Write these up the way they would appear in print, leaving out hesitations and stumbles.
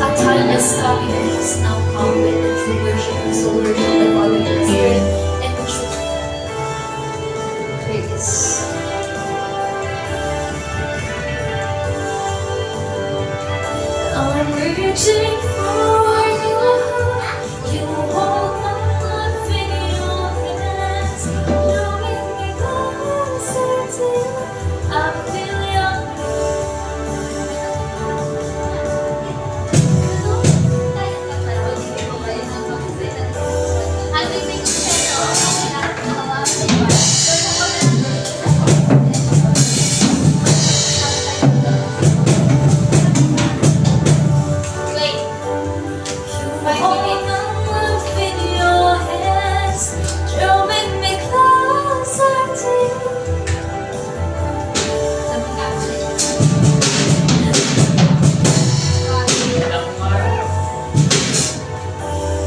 At time is coming and has now come when the true worship, soul worship the Father in the Spirit and the truth. Praise. I'm reaching for you. You hold my life in your hands. Knowing me closer to you. I feel your hold my life in your hands. Drawing me closer to you.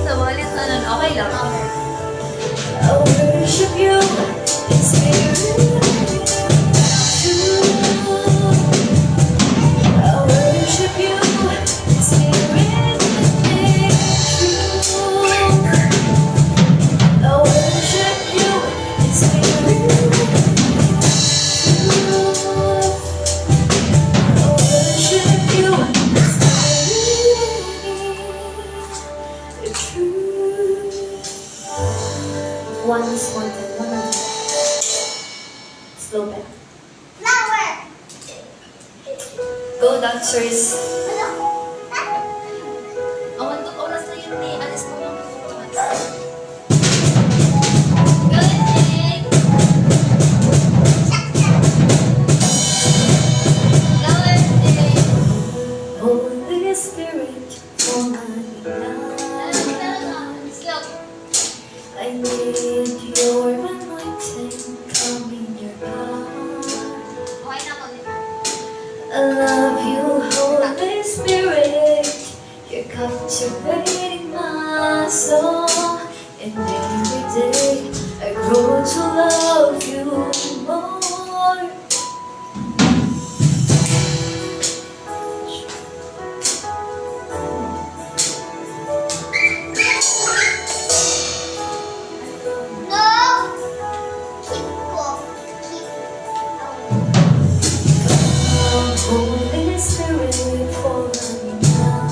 Nawalit na nun. Okay lang. I worship you in spirit and truth. I worship you in spirit and truth. I worship you in spirit and truth. I worship you in spirit and truth. Once more time, one more time. Slow back. Go dancers. Awan to oras na yun ni. Alis mo lang. Holy Spirit, fall on me now. I need your anointing, come in your power. I love you, Holy Spirit. You're captivating my soul. And every day I grow to love you more. Holy Spirit, fall on me now.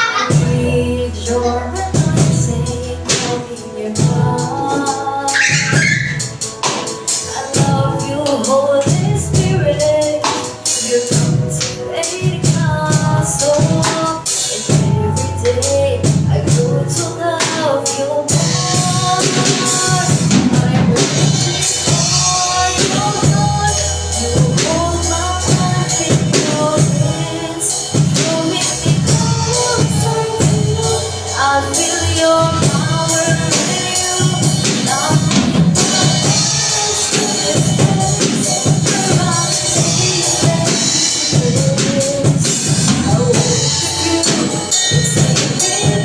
I need your anointing, come in your power. I love you, Holy Spirit. You're cultivating my soul. And every day I grow to love you more. I'm reaching for you, Lord. You hold my life in your hands. You make me closer to you. I feel your power in you. Nothing compares to this place where I'm safe and praise. I worship you in spirit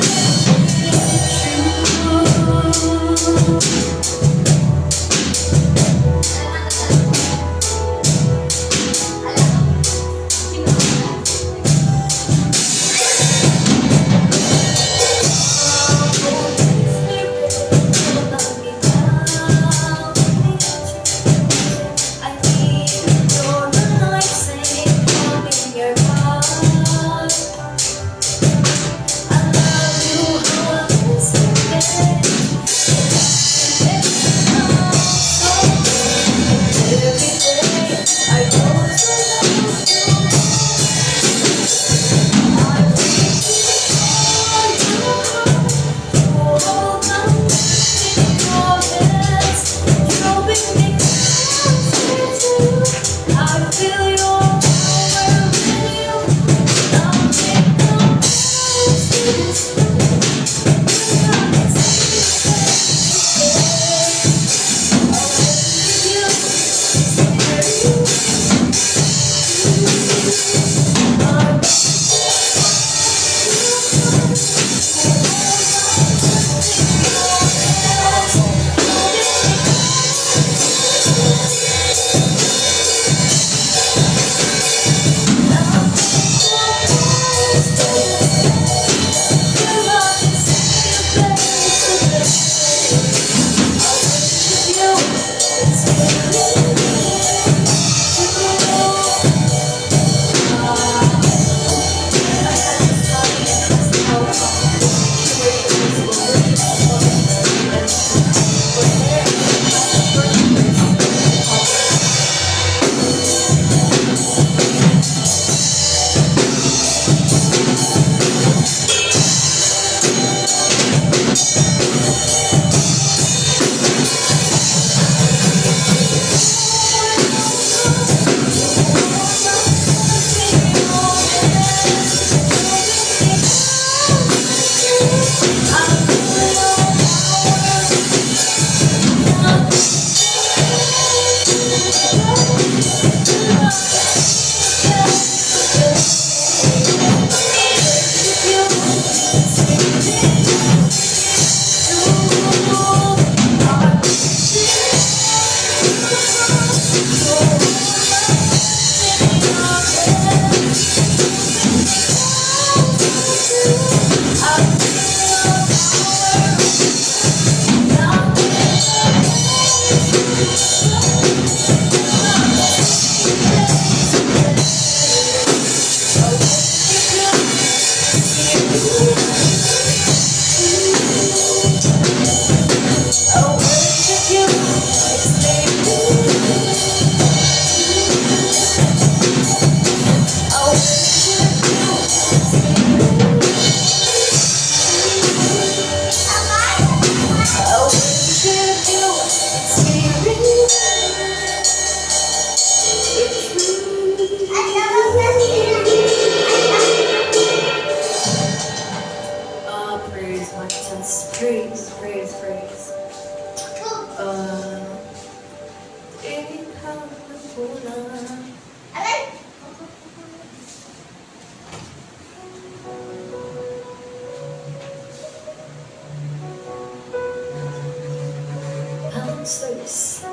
dancers.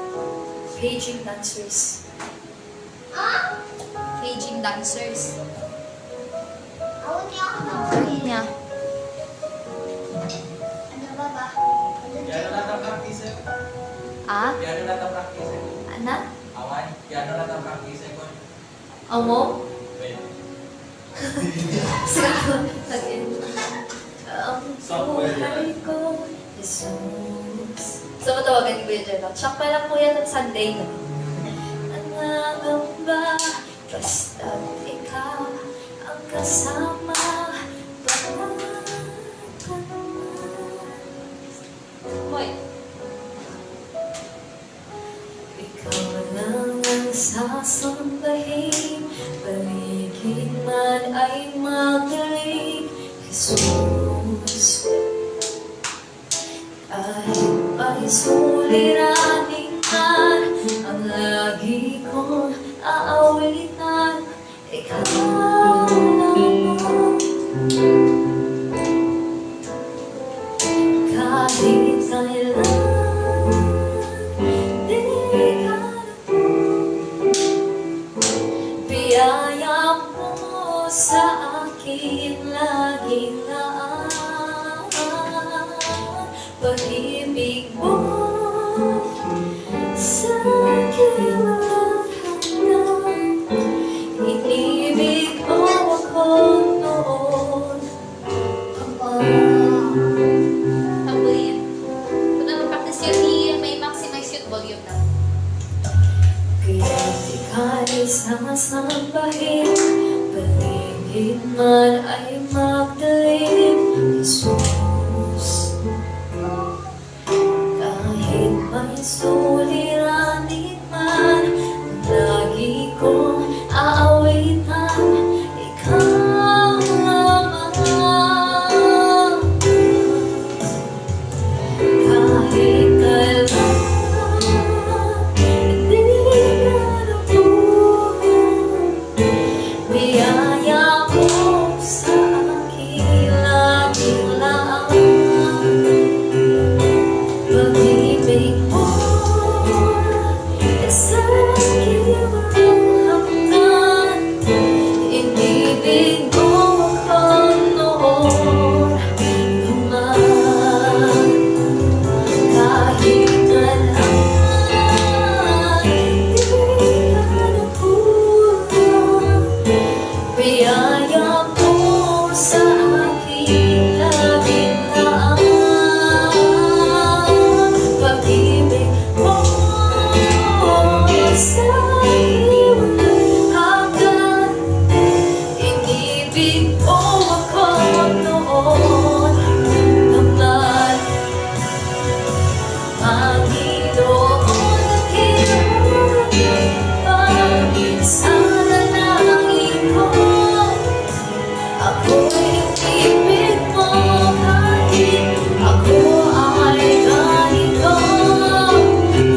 Paging dancers. Paging dancers. Awon niya ako na. Ano niya? Ano ba? Piano lang ang practice eh. Ah? Piano lang ang practice eh. Ana? Awan, piano lang ang practice eh. Amo? Wait. Ang Software buhay ko, Jesus. So, matawagan ni Kuya Jenna. Tsak pa lang po yan ng Sunday na. Ano ba? Basta't ikaw ang kasama. Hoy! Ikaw lang ang sasambahin. Paligid man ay magaling. Jesus, kahit may suliranin man, ang lagi kong aawitan, ikaw lamang. Kahit kailan, di ka biyaya mo sa akin laging laan. Pag-ibig mo sa akin walang hanggan. Inibig mo ako noon pa. Tamburin. Kung na mag-practice yun, may maximize yung volume na. Kaya't ika'y sasambahin. Paligid man ay magdilim, Jesus. Kahit may suliranin man, lagi kong aawitan, ikaw lamang. Kahit kailan, hindi ka napunan. Biyaya mo sa akin laging laan. Pag-ibig mo sa akin walang hanggan. Inibig mo ako noon naman. Kahit kailan, hindi ka napunan. Biyaya mo sa akin laging laan. Pag-ibig mo sa akin walang hanggan. Inibig mo ako noon naman. Panginoon, kailangan sa nanalangin ko. Ako'y ibig mo kahit ako ay ganito.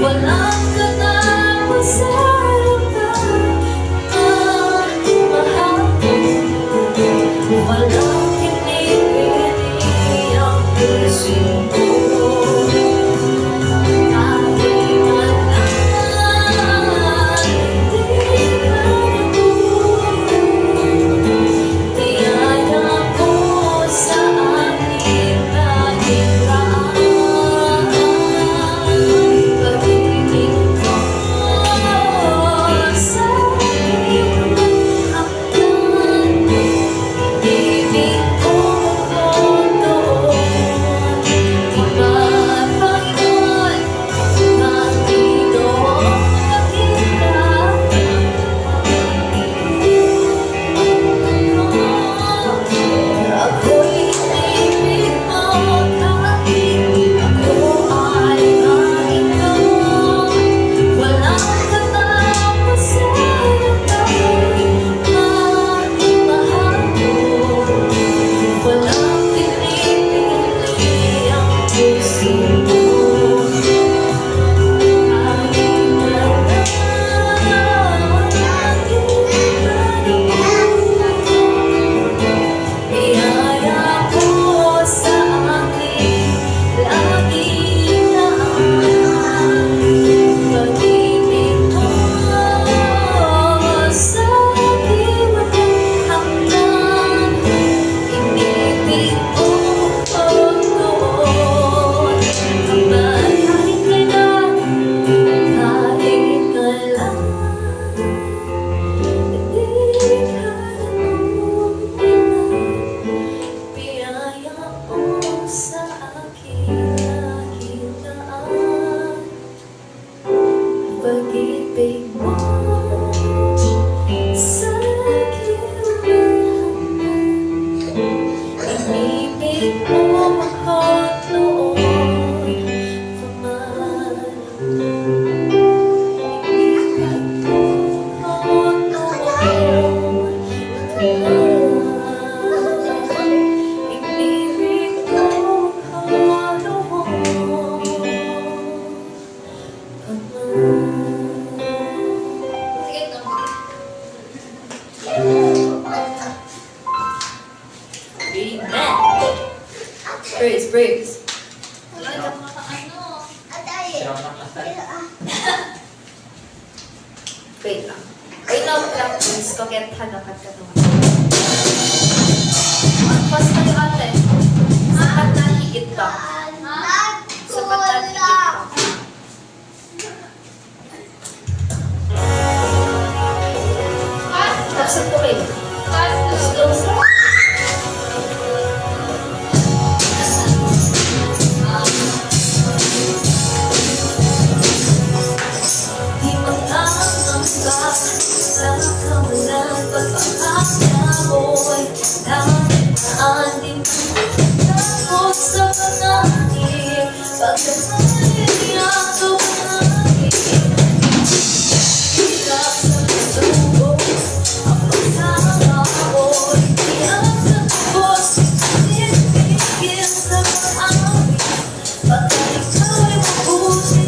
Walang katawa sa lupa, mahal ko. Walang pinipili ang puso ko. Kahit kailan, di ka napunan. Biyaya mo sa akin laging laan. Pag-ibig mo sa akin walang hanggan. Inibig Ibig ko ano mo. Sige, no. Praise, praise. Wala ka ano. Atay. Sirap ng kasal. Wait lang. Wait lang, please. Kokет, hanapan ka naman. Pas kayo ate. Sapat na higit ba? Sapat na higit ba? Tapos po kayo. Slow, slow. Di mag-aangka sa kawalan pag-aakya mo'y nakitaan din takot sa pangangin pagkasali niya ito pangangin hirap sa pagsubo ang pagsama ko'y tiyak sa bus tinigil sa pangangin pagka ikaw ay mabuti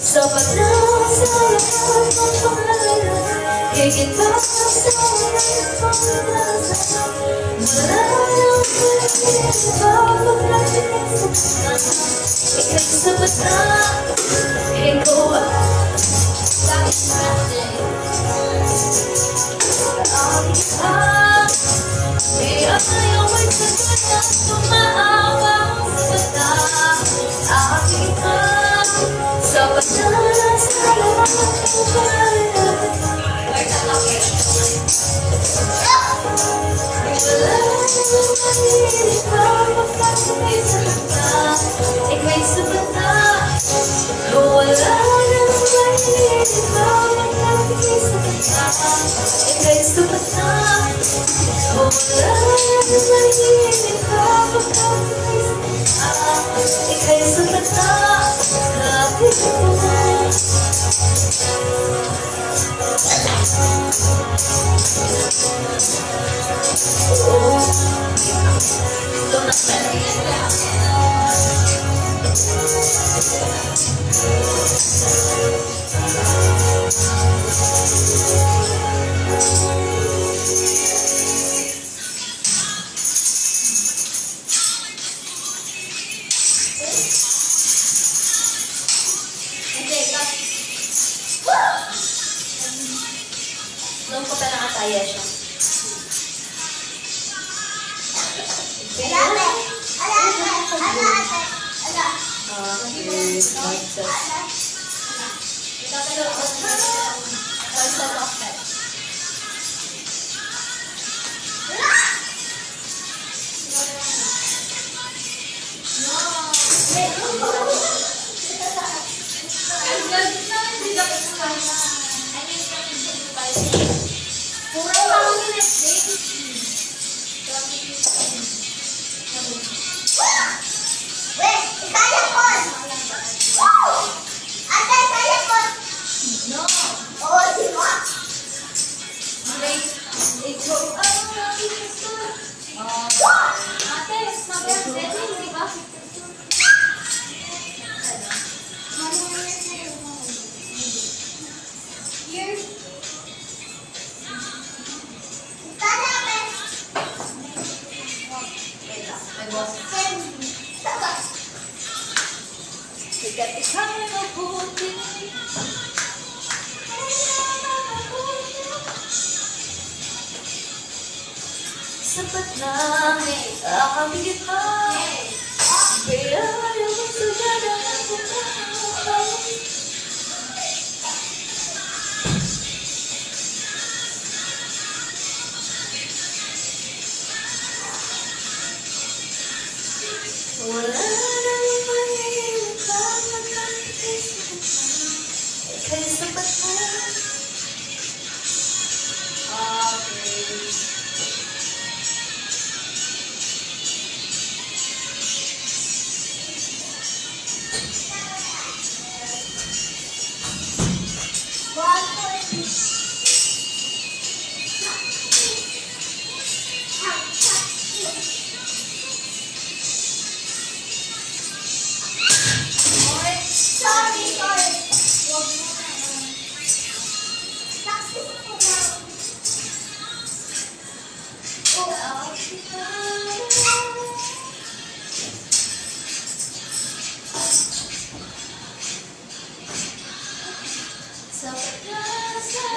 Sapat na sa lahat ng pangalan higit pa sa lahat ng pangalan wala nang pwede bago natin sa ikay sapat na ikaw ang kaya ayaw ay sapat na tumaawa sapat na aking sapat na sa lahat ng pangalan wala nang mahilig pa magpapagay sa kanta ika'y sapat na wala nang mahilig pa magpapagay sa kanta ika'y sapat na wala nang mahilig pa magpapagay sa kanta ika'y sapat na Hindi, doon ko pa nakataya siya. Ala, ala, ala, ala, ala. Wait, kaya ko. Wow! Ate, kaya ko. No! Oo, di ba? Ate, sabi ang setting, di ba? Here. Kaya ko. Wait lang, may boss. Saka. Sikat ikaw ay mabuti. Sapat na nakakabigit pa. Kaya ayaw mo sugada ang bukaw. Wala nang mahirap pa magkakasama. Ika'y sapat na. Okay. Sorry, sorry. Taxi ko na. Sapat na sa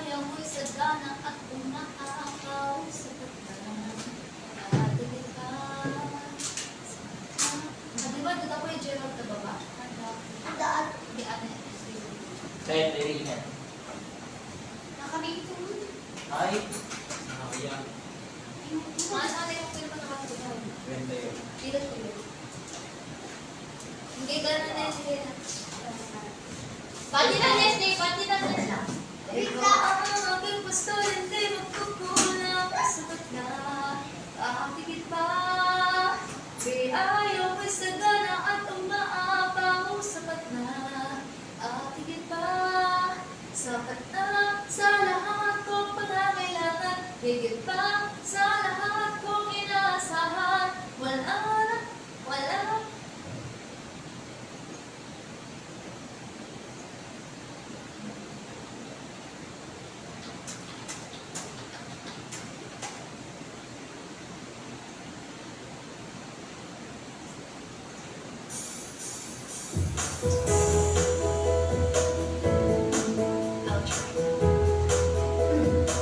Ayaw mo'y sagana at umakaw sa pagkalang ating ka. Diba, dito ako yung Gerald ka baba? Hindi, ate. Kahit narinig. Nakabito mo. Ay, nakakaya. Mas ate yung film pa naman ito. Ganda yun. Dito ko yun. Hindi ganun na yun. Pati na, Nestle! Pati na, Nestle! Ikaw ang aking gusto, hindi magkukulang. Sapat na, aaktigit pa. Di ayaw ko'y sagana at umaapaw. Sapat na, aaktigit pa. Sapat na, sa lahat kong pangangailangan. Higit pa, sa lahat kong inaasahan. Wala na, wala.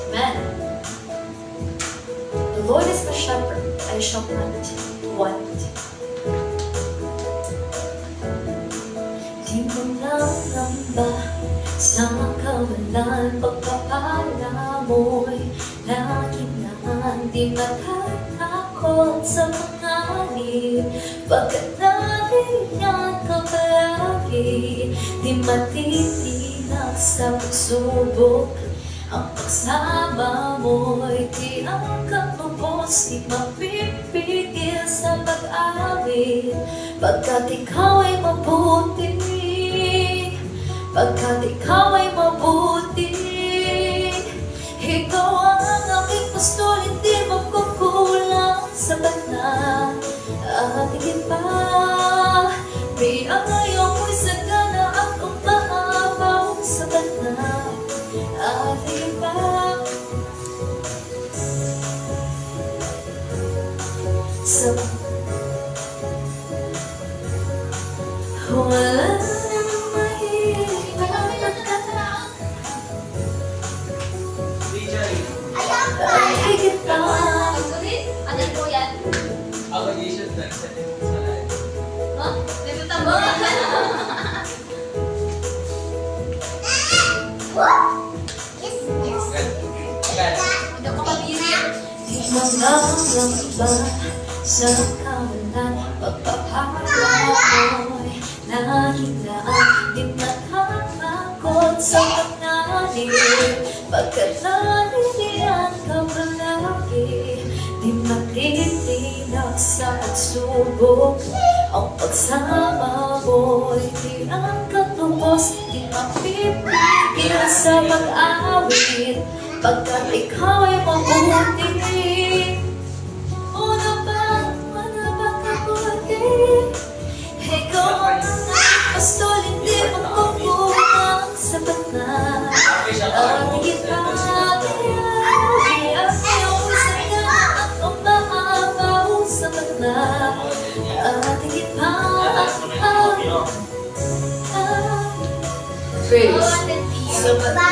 Man, the Lord is my shepherd, I shall not want. Di mo nangamba sa kawalan, pagpapala mo'y laging nang di matatakot sa panganib. Pagkat nariyan ka palagi, di matitinag sa pagsubok. Ang pagsama mo'y di ang katubos, di mapipigil sa pag-awit. Pagkat ikaw ay mabuti, pagkat ikaw ay mabuti. Ikaw ang aking pastol, hindi magkukulang. Sapat na at higit pa, biyaya mo'y sagana at umahabaw. Sapat na at higit pa, sapat. Wala nang mahirap DJ. Ayan pa. at higit pa. Ulit? Ano po yan? Ako yung shoot lang sa live. Huh? Dito tamo. Yes, yes. Agad. Hindi ako mabirip. Di mangarang iba sa kawalan, pagpapala mo'y laging daan. Di matatakot sa panganib, pagkat nariyan ka palagi. Di matitinag sa pagsubok. Ang pagsama mo'y di ang katubos, di mapipigil sa pag-awit. Pagkat ikaw ay mabuti, una ba kabuti? Ikaw ang pastol, hindi magkukulang. Sapat na at higit pa, kaya ayaw isaya at umahabaw. Sapat na at higit pa, praise. Sapat na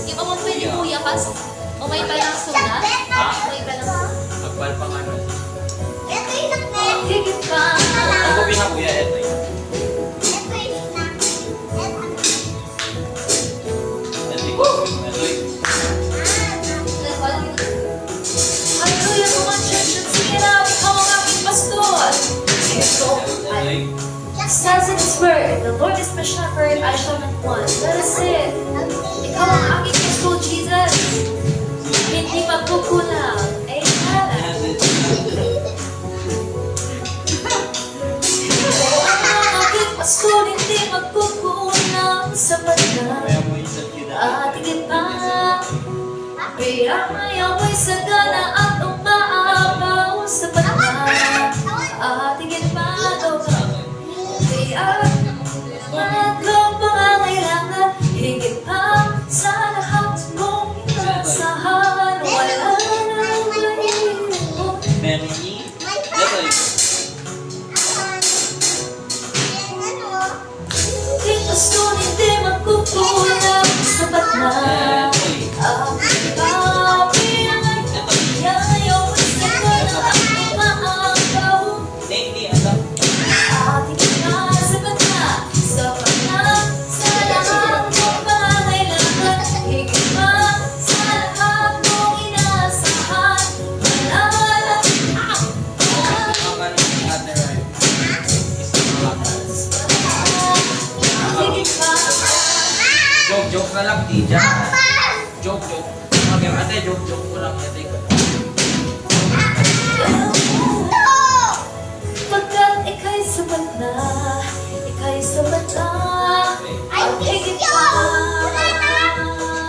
Di ba mo pwede kuya kas? O may palang suna? May palang suna. Magpalpang ano. Ito yung nakne. higit pa. Ang gabi na kuya, ito yun. Ito yung nakne. Ito yun. Hallelujah, mga church at sige na, ikaw ang aking pastor. Ito ay says in His word, the Lord is my shepherd, I shall not want. Let us say it. Ikaw ang aking pastor, Jesus. Hindi magkukulang. Amen. Ikaw ang aking pastor, hindi magkukulang. Sapat na Kaya mo yung sa yun. at higit pa, biyaya mo'y sagana at umaabaw. Sapat na at higit pa, biyaya at kung pangangailangan, higit pa sa lahat kong inasahan. Wala nang mahirap. Melanie. May Ito yun. Di pastor, hindi magkukulang. Sapat na at higit pa, biyaya mo'y sagana at umaabaw. Hindi, alam. At higit pa, sapat na sa lahat kong pangangailangan, higit pa sa lahat kong inaasahan. Wala lang Ang ano yung other right. higit pa. Joke na lang, DJ. Joke. Okay, ate, joke ko lang. Ate, Pagkat ika'y sapat na, ika'y sapat na, at higit pa.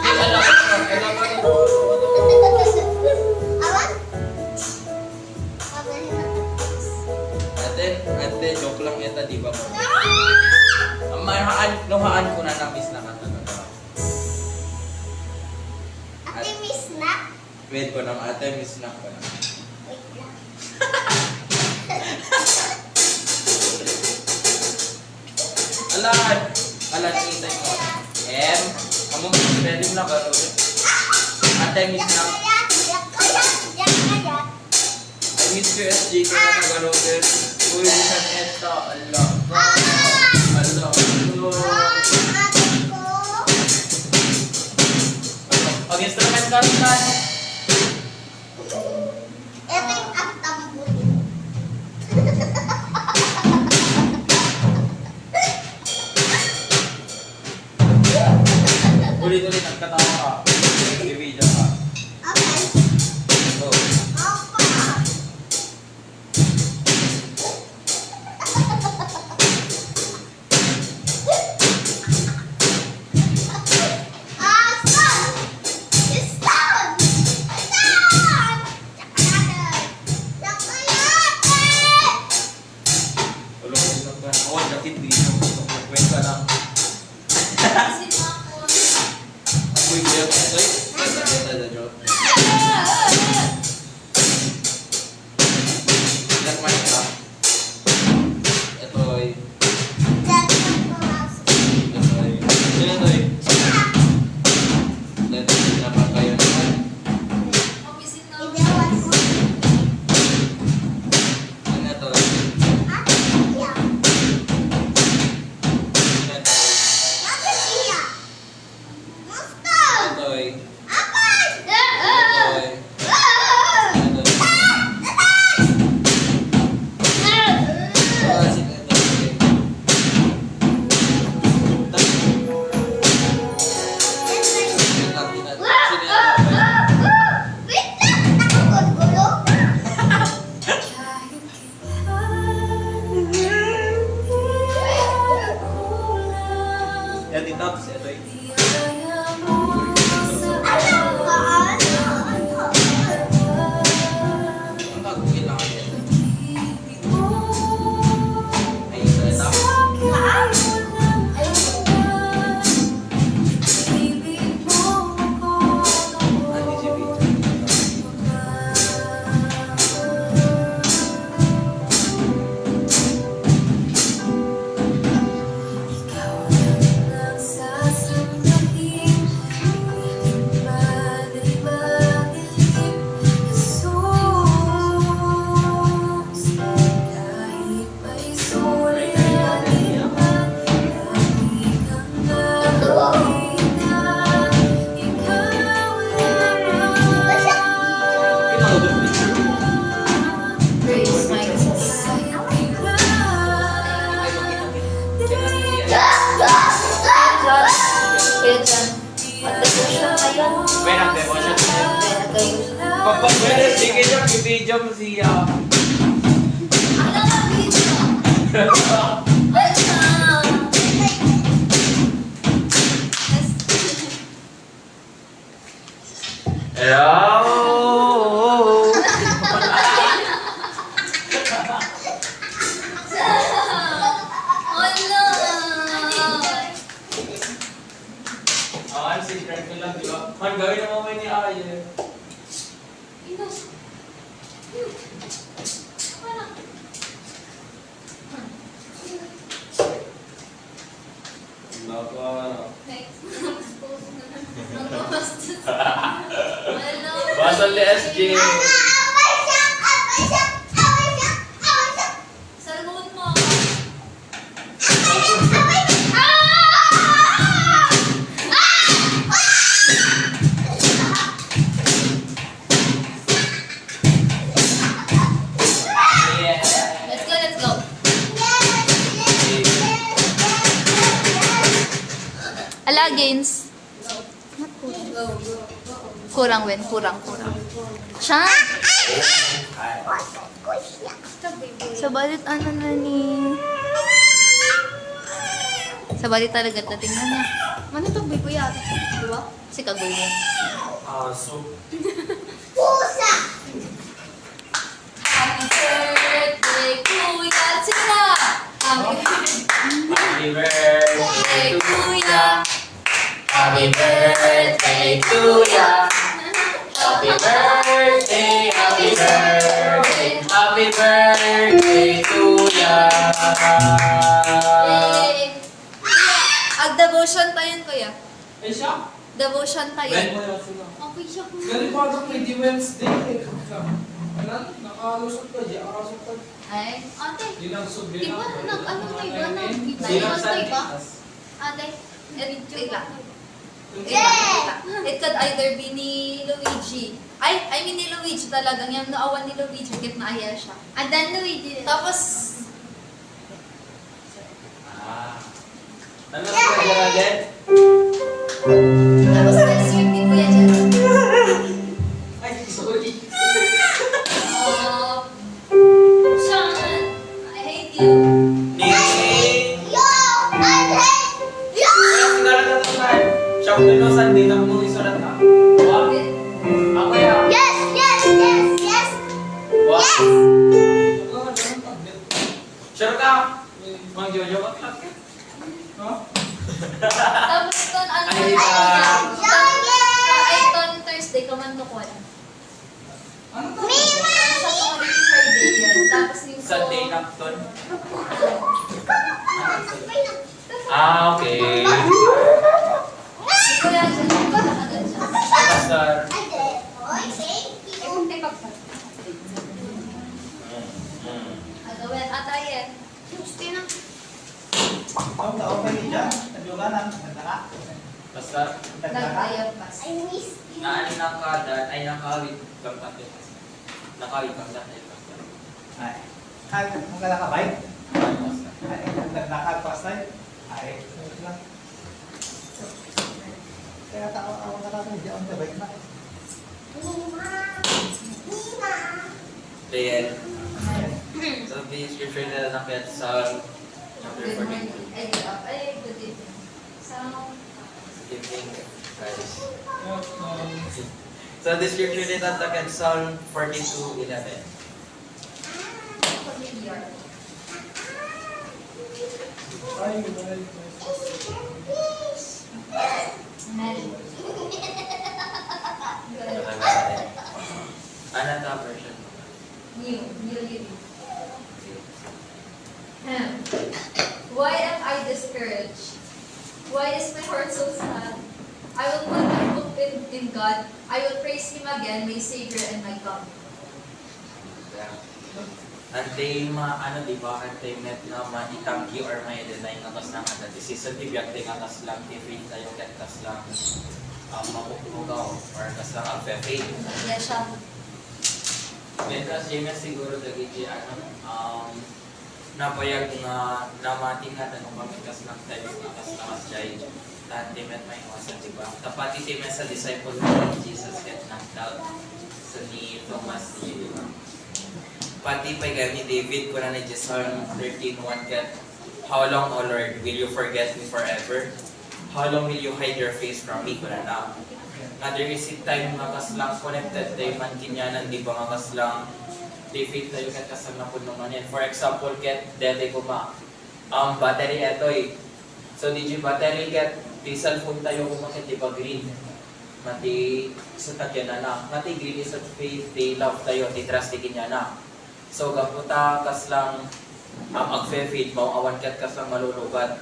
alam ko. Ate, joke lang ito, di ba mo? Nuhaan ko na na-miss na ka talaga. Ate Miss na? Wait ko nang ate, miss na ko na. Wait lang. Alan, itay mo. Kamu pwede na ba? Ate, miss na. I miss you, SG ko na nag-arogan. Uy, bisan eto. Allah. karutan. Ito yung agtambul. Ulit-ulit ang katawa ka. Bibidyo ka. Okay. Go. Opa. Ah, stop! Stop! Stop! Ulit lang ka. Ako, jakit dito. Kwenta lang. Kasi na ako. Ako yung biyok. Ito eh. Kwenta na joke. Ilan man ka? Ito ay. Ito ay. Ito ay. Ito ay. Dapat kayo naman. Mabisin na. Ano ito ay. Ito ay. Ito ay. Praise my Jesus. Kuya John, mag-devotion kayo. May nag-devotion siya. Kaya kayo. Pag pwede, sige dyan, i-video mo siya. Ano nga video? Ano? Hello! Ah, secret ko lang, di ba? Man, gawin na mamay ni Aye. Naka, Basal ni SJ. Salmon mo. Yeah. Let's go, let's go. Alagins. Kurang, Wen. Kurang. Siya? Sa balit ano na ni... Sa balit talaga tingnan niya. Ano ito, bibo yata? Diba? Si Kagoy mo. So, Pusa! Happy birthday, Kuya Tina! happy birthday to ya. Happy birthday to ya. Happy birthday, happy birthday, happy birthday to ya. Ag-devotion tayo, Kuya. Eh siya? Devotion tayo. Ben? Okay siya, Kuya. Galing pa ito pwede Wednesday. Wala, nakalusot ka dyan. Nakalusot ka. Ay, ate. Di lang subli Di ba, ano na iba na? Sinang Ate, ba? Santos? Ate, wait lang. Yeah! It could either be ni Luigi. I mean ni Luigi talagang yung naawan ni Luigi kahit naaya siya. And then Luigi. Tapos, Ano sa kanya again? tapos next week ni Kuya Jen. Ay, sorry. Sean, I hate you. Ni... Yo! I hate you! Kaya sigara na ito man. Siya ko no Sunday na kung isulat ka. Wow. Ako yan. Yes, yes, yes, yes, Wow. yes! Ako, ano ang tablet? Sure ka? Mang Jojo ka ka? Ha? Tapos ton, ano, Ay, ay, ton Thursday, kaman to ko. Ano to? Sa to Friday yan. Tapos yung Sunday Napton. Okay. Si Kuya Jen, agad siya. Pastor. I did. Oh, thank you. Agawin, atayin. Gusto na. Ang tao pa rin dyan. Tadyugan ang nagtaka. Pastor. Nagtaka. Nagtayan pas. I miss you. Naan nakada ay nakawit kang tatlo. Nakawit kang tatlo. Ay. Ay, ang kalakabay. Pastor. Ay, nagtaka pastay. Ay, wait lang. Kaya tao ako nakatang di on the bike na. Nima. Nima. Then, so the scripture na nakit sa chapter Good 14. morning. Ay, good up. Ay, good evening. Sound. Good evening, guys. Yeah, So the scripture na nakit Psalm 42:11. Familiar. ay, ay. Amen. Ano ta version? New living. Why am I discouraged? Why is my heart so sad? I will put my hope in God. I will praise Him again, my Savior and my God. Antay ano di ba antay met na maitanggi or may deny nga kas lang at decision di biyak nga kas lang if tayo ket kas lang mapupugaw or kas lang ang faith. Yes, siya. Then kasi may siguro dagi napayag nga namati nga tanong kami kas lang tayo kas lang as jay tante met may iwasan di ba tapat iti met sa disciple ni Jesus ket knocked out sa ni Thomas di ba. Pati pa ni David ko na ni Psalm 13:1 ket how long, O Lord, will you forget me forever? How long will you hide your face from me? Ko na na. Nga there is a time nga kaslang connected tayo man kinyanan, di ba nga kaslang David tayo ket kaslang na po naman yan. For example, ket dede ko battery etoy. So di battery ket di cellphone tayo kumakit di ba green. Mati sa tagyan na. Mati green is of faith, they love tayo, di trust di kinyana. So gaputa kaslang agfe-feed mauawan ket kaslang malulugat.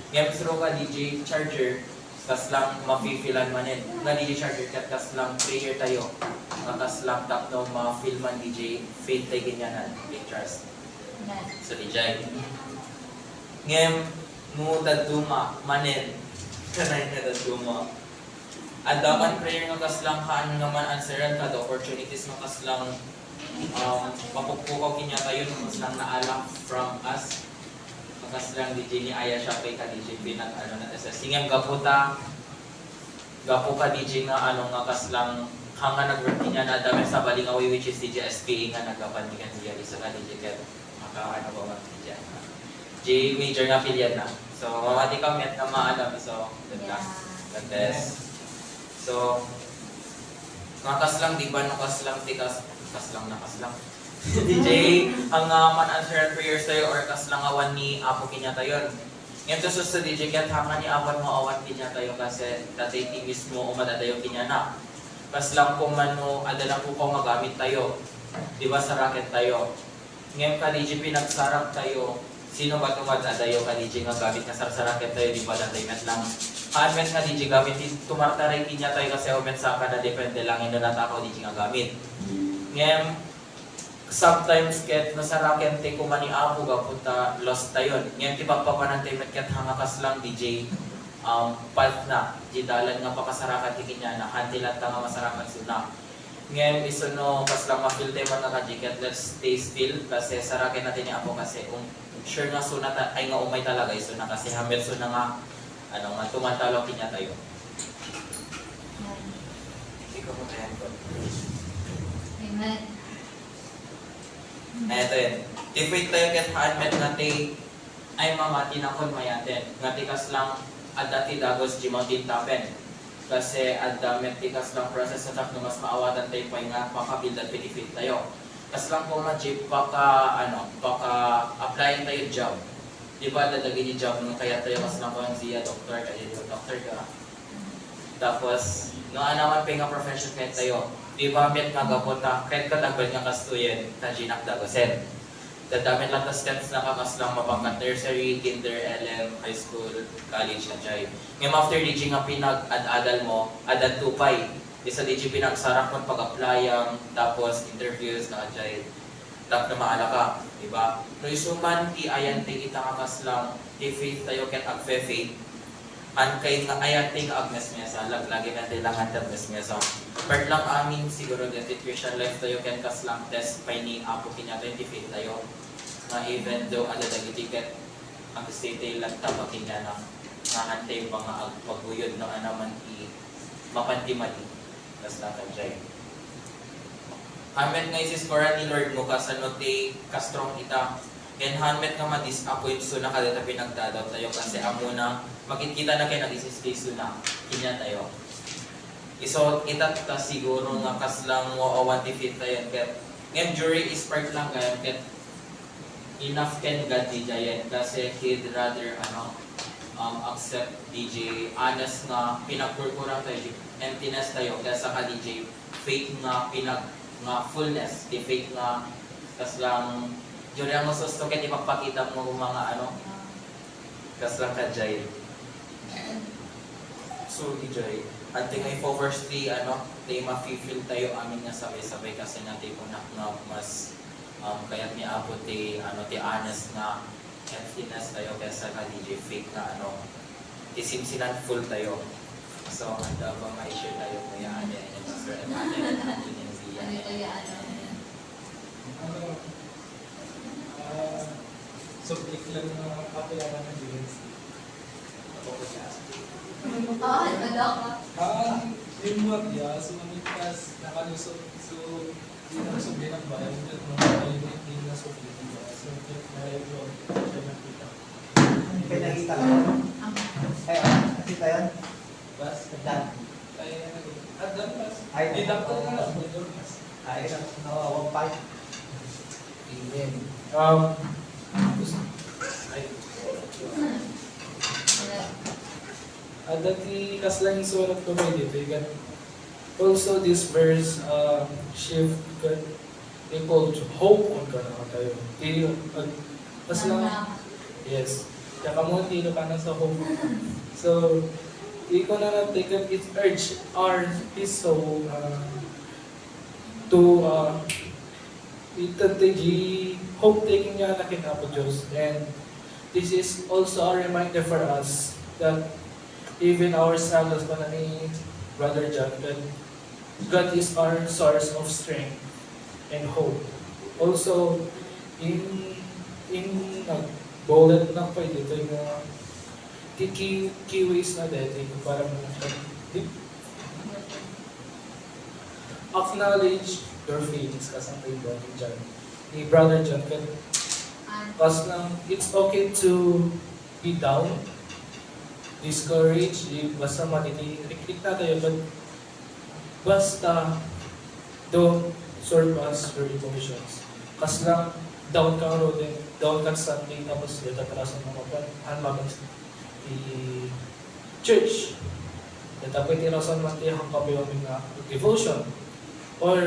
Ngayon siro ka DJ charger kaslang mafi-filan manin. Nga DJ charger ket kaslang prayer tayo. Nga kaslang tapno ma-feel man DJ faith tayo ganyanan. Big trust. Amen. So DJ. Ngayon mo daduma manin. Kanay na daduma. Andaman prayer nga kaslang kaan naman answeran ka the opportunities nga kaslang mapugpukaw kinya tayo nung mas lang naalam from us. Makas lang DJ ni Aya siya kay ka DJ pinag na sa singam gaputa. Gapo ka DJ nga nga kas lang hanga nag-work niya na dami sa Balingawi which is DJ SPA nga nagapandigan siya isa ka DJ ket maka ba DJ. J major nga filial na. So mamati ka met na maalam so good luck. God bless. So nakas lang di ba nakas lang tikas kaslang. DJ, ang man-answered prayers tayo or kaslang awan ni Apo kinya tayo. Ngayon to sa DJ, kat hanga ni awan mo awan kinya tayo kasi tatay timis mo umadadayo kinya na. Kaslang kung mano, adalang po kung magamit tayo. Di ba sa racket tayo? Ngayon ka DJ, pinagsarap tayo. Sino ba tumadadayo ka DJ nga gamit nga sa racket tayo? Di ba datay met lang? Amen nga DJ gamit, tumartaray kinya tayo kasi umet sa ka na depende lang ino natakaw DJ nga gamit. Ngayon, sometimes ket nasaraken te kumani apo gapunta lost tayon. Ngayon ti pagpapanantay met ket hangakas lang DJ path na, di dalan nga pakasarakan di kinya na, hantilat nga masarakan suna. Ngayon, iso no, pas lang ma-feel tayo mga kajikat, let's stay still kasi sarakin natin niya ako kasi kung sure nga suna ay nga umay talaga iso na kasi hamil suna nga nga tumantalo kinya tayo. Ikaw mo tayo ko. Amen. Ito yun. Defeat tayo ket handmet nga tay ay mga tinakon mayatin. Nga tikas lang adati dagos di mountain tapen. Kasi adamet tikas lang process sa tak mas maawatan tayo pa nga makabuild at benefit tayo. Kas lang kung ma-jeep baka apply tayo job. Di ba dadagin yung job nung kaya tayo mas lang kung siya doktor kaya yung doktor ka. Tapos no anaman pa nga profession kahit tayo. Di ba met nga gapota kahit katagban nga kastuyen na ginak dagosen. Dadamit lang ta steps na kakas lang mapangkat nursery, kinder, LM, high school, college na jay. Ngayon after DG nga pinag-adal mo, adan tupay. Isa DG pinagsarak mo pag-applyang, tapos interviews na jay. Tapos na maala ka, di ba? No isuman ti ayan ti kita kakas lang, ti faith tayo ket agfe-faith. An kay nga ayan ti nga agmes-mesa, lagi na kailangan ta agmes-mesa. Part lang amin siguro dito Christian life tayo ken kas lang test pa ni apo kinya 20 faith tayo. Na even though ada dagi ticket ang state lang tabakin niya na hantay mga pagbuyod no anaman i mapantimali tas nakan jay. Hamet nga isis kora ni Lord mo kasanote kastrong ita ken hamet nga ma-disappoint so nakadata pinagdadaw tayo kasi amo na makikita na kay nag-isis case na kinya tayo. Iso kita ta siguro nga kaslang mo awanti fit tayo ket ngem jury is part lang kaya ket enough can God DJ kasi he'd rather accept DJ honest nga pinagkurkurang tayo emptiness tayo kaysa ka DJ faith nga nga fullness di faith nga kas lang yun ang masusto ket ipagpakita mo mga kas lang ka jay so DJ ante nga i-first di ma-feel tayo amin nga sabay-sabay kasi natin kung na mas kaya't ni Apo ti honest nga emptiness tayo kaysa ka DJ fake na ti simsinan full tayo. So anda ba ma-share tayo kuya ane yung pastor at ane yung siya. Ano ito yan? Subject lang na kapalaran ng DNC. Ako po siya. Ano ka? Yung mga diya, sumamintas, nakalusot, so hindi na sabihin ng bayan, hindi na sabihin ng bayan. So, mayroon doon, siya nakita. Pinakita ko. Ay, nakita yan? Bas? Dan. Ay, dan bas? Ay, Di dapat na lang, budol bas. Ay, nawawang pa. Amen. Ay, dati kaslang isulat ko may dito. Also, this verse shift God equal to hope on ka na tayo. Kaslang, yes. Kaya mo tino ka na sa hope. So, ikaw na natin, it urge our his soul to itatigi hope taking niya na kinapo Diyos. And this is also a reminder for us that even our struggles pa na ni Brother John, God is our source of strength and hope. Also, in bullet na pa dito yung key ways na dito yung parang acknowledge your feelings kasang kay Brother John. Ni Brother John, kasi lang, it's okay to be down, discouraged, basta matitirik na tayo, but basta don't surpass your emotions. Kasi lang, down ka rin, down ka Sunday, tapos tatarasan mo ka hanmagan di church. Tapos itirasan mo tayo ang kabiwaming devotion. Or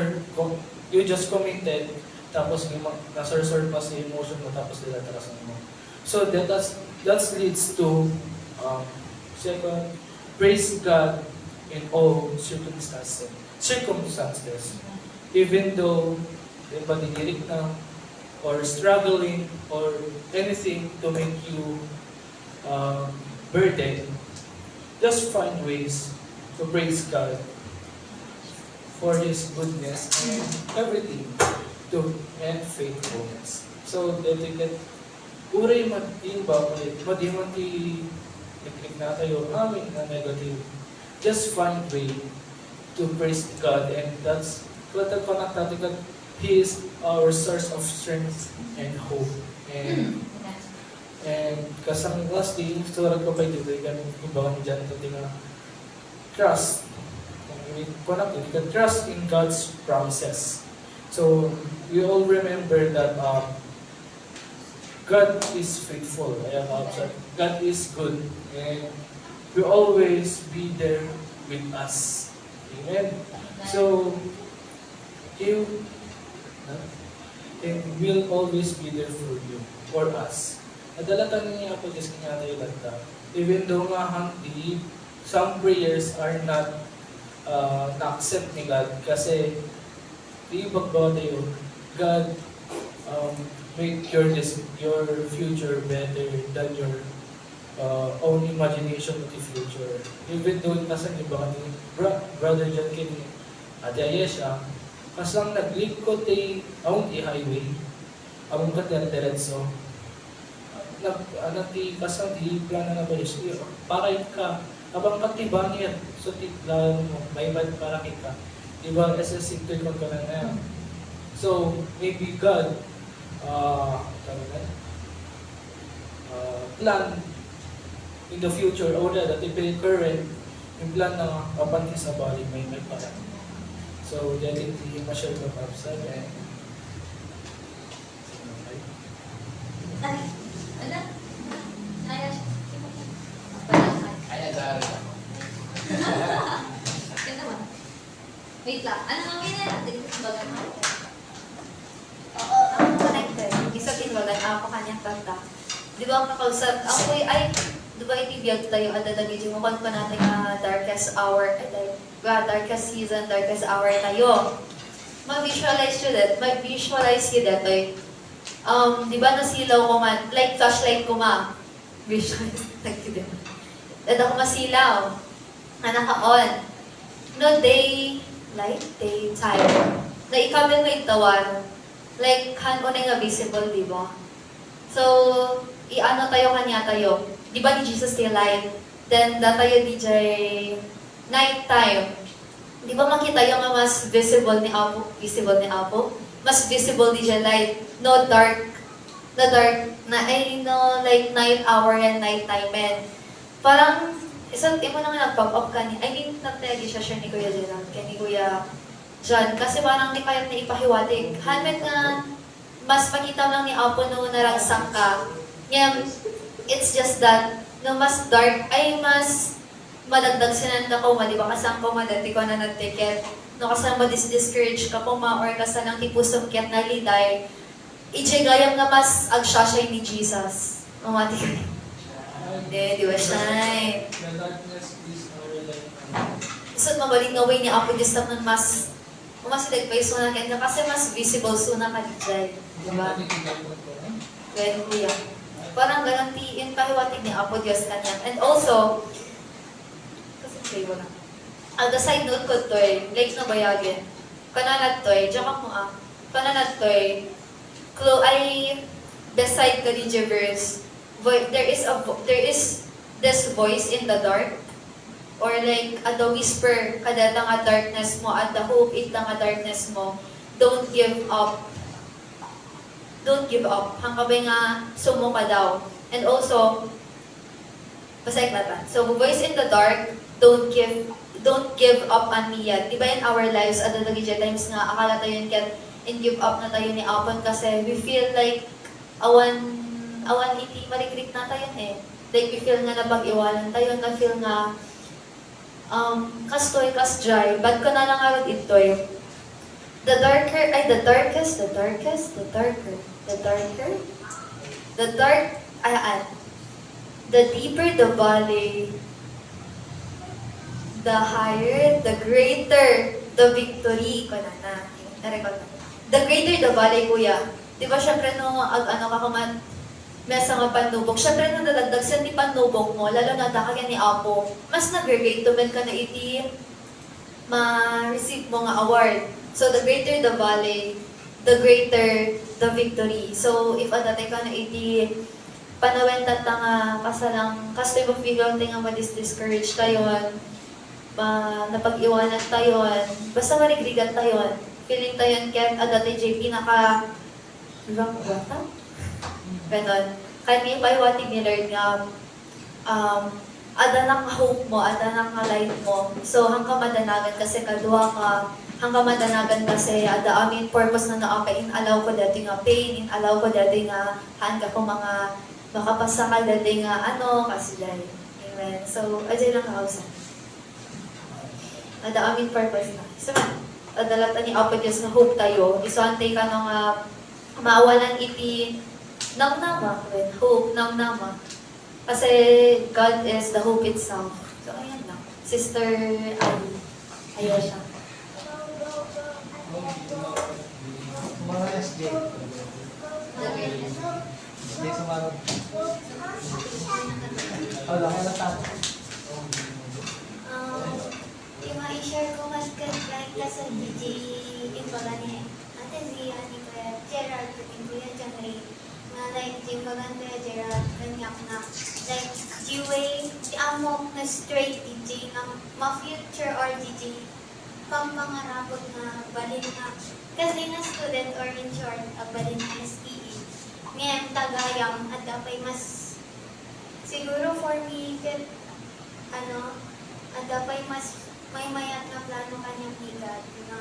you just committed, tapos nasa-surpass yung emotion mo, tapos tatarasan mo. So that leads to second, praise God in all circumstances. Even though panigirik na, or struggling, or anything to make you burden, just find ways to praise God for His goodness and everything and faithfulness. So, dedicated, uray matin ba, madiman ti iklik na tayo, amin na negative. Just find way to praise God, and that's what the connect natin that He is our source of strength and hope. And kasang lastly, surat ko pa dito, ganun iba ni dyan ito nga trust. You can trust in God's promises. So, you all remember that God is faithful. God is good. And will always be there with us. Amen. So, He will always be there for you, for us. Nadalatan niya po Diyos kanya tayo lagda. Even though nga hindi, some prayers are not na-accept ni God kasi di bagbaw tayo, God make your future better than your own imagination of the future. Even though kasan iba ka ni Brother John kini Ate Ayesha, kasang naglingkod tay awang highway, awang kater-teretso, kasang di plano na ba yun, para ka, abang katibangir, so titlan mo, may bad para kita. Diba, SSC to yung na. So, maybe God, plan in the future, or that if current, yung plan na kapanti sa bali, may para. So, dahil hindi ma-share ko pa sa akin. Ay, ala. Ay, Ay, nag-aaral ako. yan naman. Wait lang. Ano nga ganyan natin? Bagan mo. Oo, ako connected. Isa tinwagan ako kanyang kanta. Di ba ang nakausap? Ako ay, di ba itibiyag tayo adadagin mo kung pa natin darkest hour, darkest season, darkest hour tayo. Mag-visualize yun that. Mag-visualize yun that. Di ba nasilaw ko man, like flashlight ko ma. Visualize, nagtibiyag. At ako masilaw. Naka-on. No, daylight, daytime. Na ikabil mo yung tawar. Like, ko na nga visible, di ba? So, i-ano tayo kanya tayo. Di ba ni Jesus kay light? Then, tayo DJ nighttime. Di ba makita yung mas visible ni Apo? Visible ni Apo? Mas visible DJ light. No dark. No dark. Like night hour and nighttime. And parang, isang mo naman nag-pop up ka ni, I mean, nagtagi siya ni Kuya Gerald, kaya ni Kuya John, kasi parang di kaya na ipahiwatig. Hanmet nga, mas makita lang ni Apo no naragsak ka. Yeah, it's just that, no mas dark, ay mas madagdag sinan ka ko, di ba? Kasang ko madati ko na nag-ticket. No, kasang ma-discourage ka po ma, or kasang tipusong kiat na liday. Ijigayam nga mas agsyasay ni Jesus. Mamati ka. Di ba shine? The darkness is our light. Isang mabalik nga way ni Apo Diyos na mas umasidag pa yung suna kanya kasi mas visible suna ka dijay. Diba? Well, kuya. Parang garantiin pahiwatig ni Apo Diyos kanya. And also, kasi kayo wala. The side note ko to like na bayagin. Kananat to diyan mo kananat to ay beside ka DJ verse. There is this voice in the dark, or like at the whisper kada nga darkness mo, at the hope it nga darkness mo. Don't give up. Don't give up. Hangkabay nga sumo ka daw. And also, pasay klatan. So voice in the dark, don't give up on me yet. Diba in our lives, at the times nga akala tayo yun ket and give up na tayo ni Apon kasi we feel like awan iti maliklik na tayo Like we feel nga napag-iwanan tayo, na feel nga kastoy, kasjay, bad ko na lang arot itoy. The darker, the deeper the valley, the higher, the greater the victory ko na. The greater the valley, kuya. Di ba syempre no, ano ka kuman, mesa nga panubok. Syempre nung nadagdag sa ti panubok mo, lalo na kaya ni Apo, mas nag-grade to ka na iti ma-receive mo nga award. So the greater the valley, the greater the victory. So if adatay ka na iti panawentat ta nga kasalang custom of figure nga ma-discourage tayon, napag-iwanan tayon, basta marigrigan tayon, feeling tayon kahit adatay jay pinaka ibang bata. Ganon. Kahit may paiwatig ni Lord nga, ada nang hope mo, ada nang light mo. So, hanggang madanagan kasi kadua ka, hanggang madanagan kasi ada amin purpose na naapay, in-allow ko dati nga pain, in-allow ko dati nga hanga ko mga makapasa ka dati nga kasi dahil. Amen. So, ajay lang kausan. Ada amin purpose na. So, adalatan ni Apo Diyos na hope tayo. Isuantay ka nung maawalan iti namnama, hope, namnama. Kasi God is the hope itself. So, ayan lang. Sister Ali. Ayan siya. Mga SJ. SJ sumarap. Wala ka na tayo. Yung ma-share ko mas ka sa DJ yung baga ni Ate Zia ni Kuya Gerald yung Kuya Jangray na like yung baga ni Kuya Gerald ganyak na like G-Way di amok na straight DJ na ma-future or DJ pampangarapot na balin na kasi na student or in short balin na STE ngayon tagayang at dapat mas siguro for me at dapat mas may mayat na plano kanyang higad na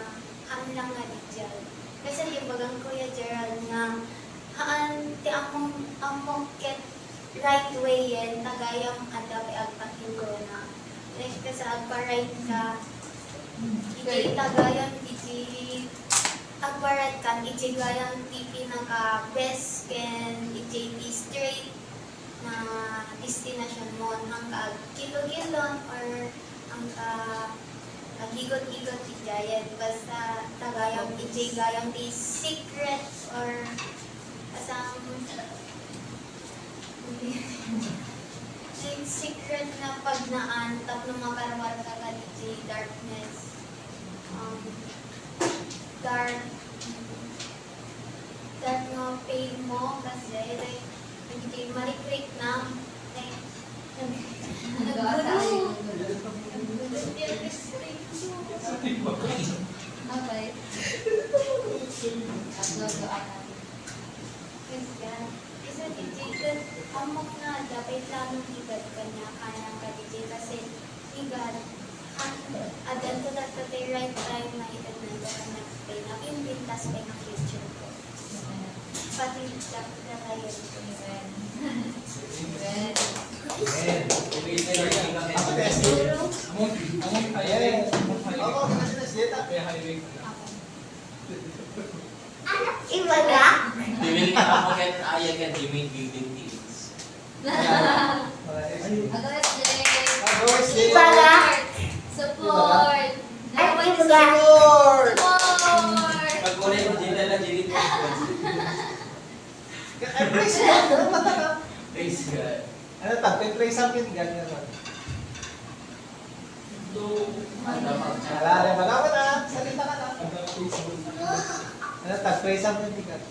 lang nga di dyan. Kasi yung bagang Kuya Gerald nga haan ti among get right way yan tagayang adapi agpatin ko na like kasi agpa-right ka iti tagayang iti agpa-right ka iti gayang tipi na ka best can iti straight na destination mo hanggang kilo-kilon or ang higot-higot ti Giant basta tagayang iti gayang ti secret or asang secret na pagnaan tapno makarwar ka ka iti darkness dark nga pain mo kasi like hindi marikrik na like Okay. Isa DJ amok na dapat planong higad kanya kanang ka DJ kasi higad adan to that the right time na higad na kanya pay na pintas pay na future ko pati dapat na tayo iba na? Bibili ka ako kahit ayaw ka, you may building things. Iba na? Support! Ay, iba na? Support! Pag kulay mo, din na din ito. Praise God. Ano ba taka? Praise God. Ano ta? Praise something ganyan naman. Alala, magawa na. Salita ka na. Ano ta? Praise something God.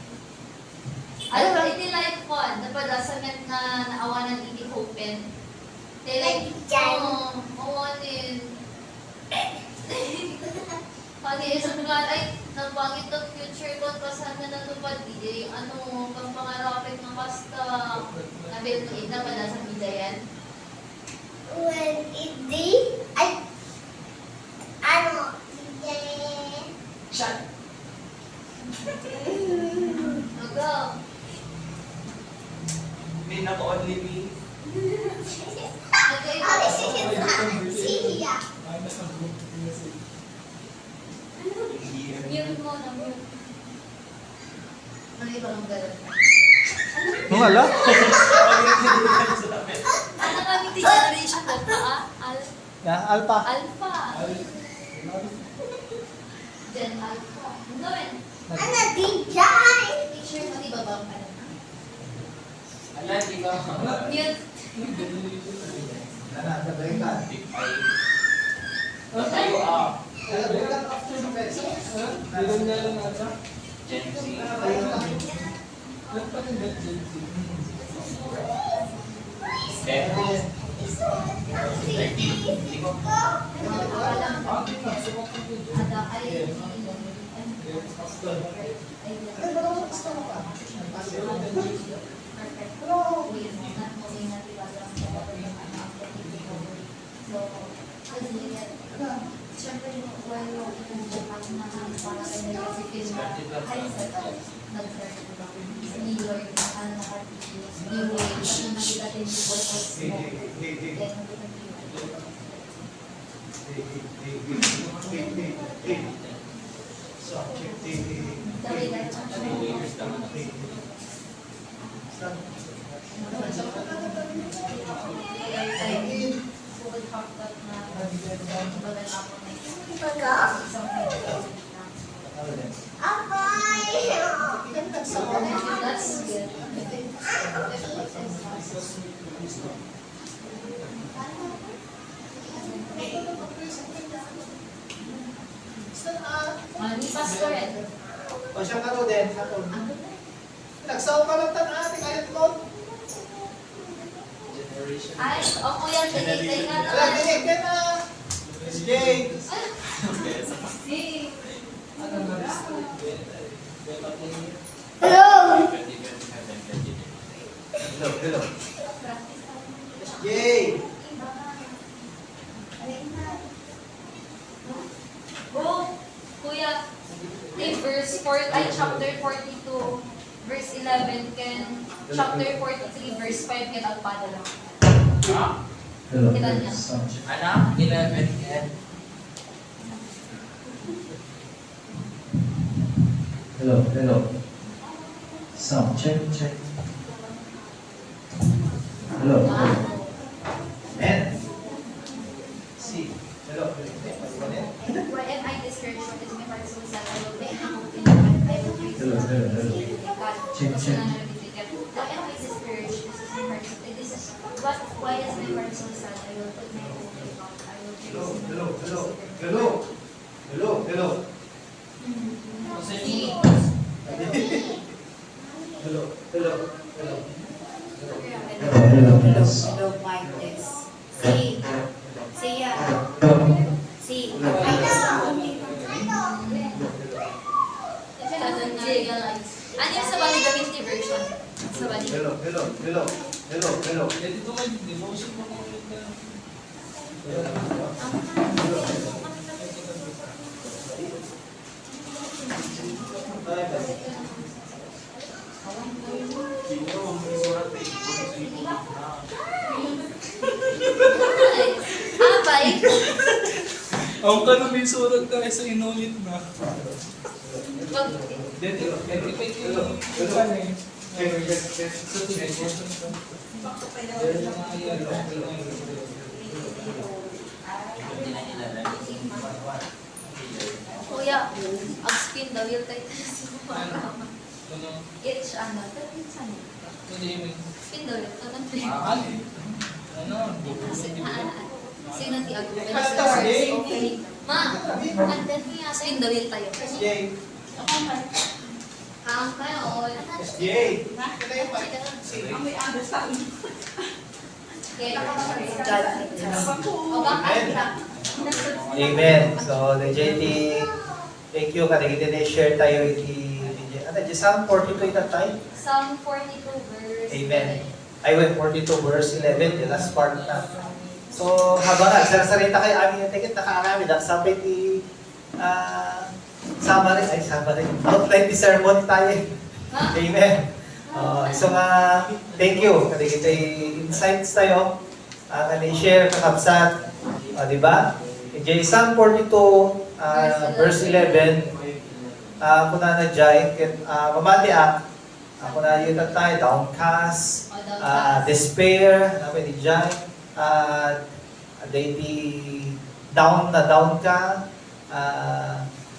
Ano ba, iti life fund, napadasamet na naawanan iti open. Like, mawanin. Pati, isang nga, ay, nabangit ang future ko, pasan na natupad, di, pang pangarapin ng basta. Nabil mo, ina, padasang ida yan. Well, hindi. Ay, hindi. Shot. Go. May naka-only me. Ay, siya. Mute mo na, mute. Ano ibang ang galap? Wala. Ano kami ti generation Alpha, Alpha. Alpha. Gen Alpha. Ano gawin? Ano, DJ? Picture mo, di ba ba? Yan, di ba? Mute. Balikan. Tayo up. Balikan after the best. Bilang niya lang ata. Gen Z. Lang pa rin bet, Gen Z. Step. Di ko. Ada ay That's good. Ni Pastor yan. O siya ka ro din. Nagsaw ka lang tan ate kahit mo. Generation. Ay, o kuya, tinitay nga Wala naman. dinig ka na. Miss Jay. Si. Hello. Jay. Go, kuya. Chapter 42, verse 11, can chapter 43, verse 5, can agpada lang. Ha? Kita niya. Anak, 11 yan. Hello. Sound check. Hello. Men. See. Hello. Why am I discouraged? What is my heart so sad? I will make hope in God. I will praise Hello. God. Check. Why am I discouraged? This is my heart so sad. This is what? Why is my heart so sad? I will put my hope in God. I will praise Hello. Si. Hello, Martes. Siya. Si. Ano yung sa Bali Gamitin version? Sa Bali. Hello. Pwede ko may devotion mo kung ulit na. Bye. Ang ka may surat tayo sa inulit na. Wag. Dito, kayo ano eh. So, devotion ka. Pero mga ayan, Kuya, ang spin the wheel tayo sa mga Ano? It's ano? It's ano? Hindi mo. Spin the wheel. Ano? Ano? Sino ti Agu? Kanta ka, eh. Okay. Ma, andan mo yata. Spin the wheel tayo. Jay. Ang kayo. Jay. Okay. God. Amen. So, the JT, thank you. Kanigit na share tayo ano, Psalm 42 ita tayo? Psalm 42 verse. Amen. I went 42 verse 11, the last part na. So, habang nagsarasarita kayo, amin yung ticket, nakaarami, sabi ti, summary, outline di sermon tayo. Ha? Amen. So nga, thank you. Kasi kita insights tayo. Share, kakabsat. Di ba? Psalm 42, verse 11. Kung na Jai, mamatiak. Kung na yun tayo, downcast, despair, namin ni Jai. Di down ka.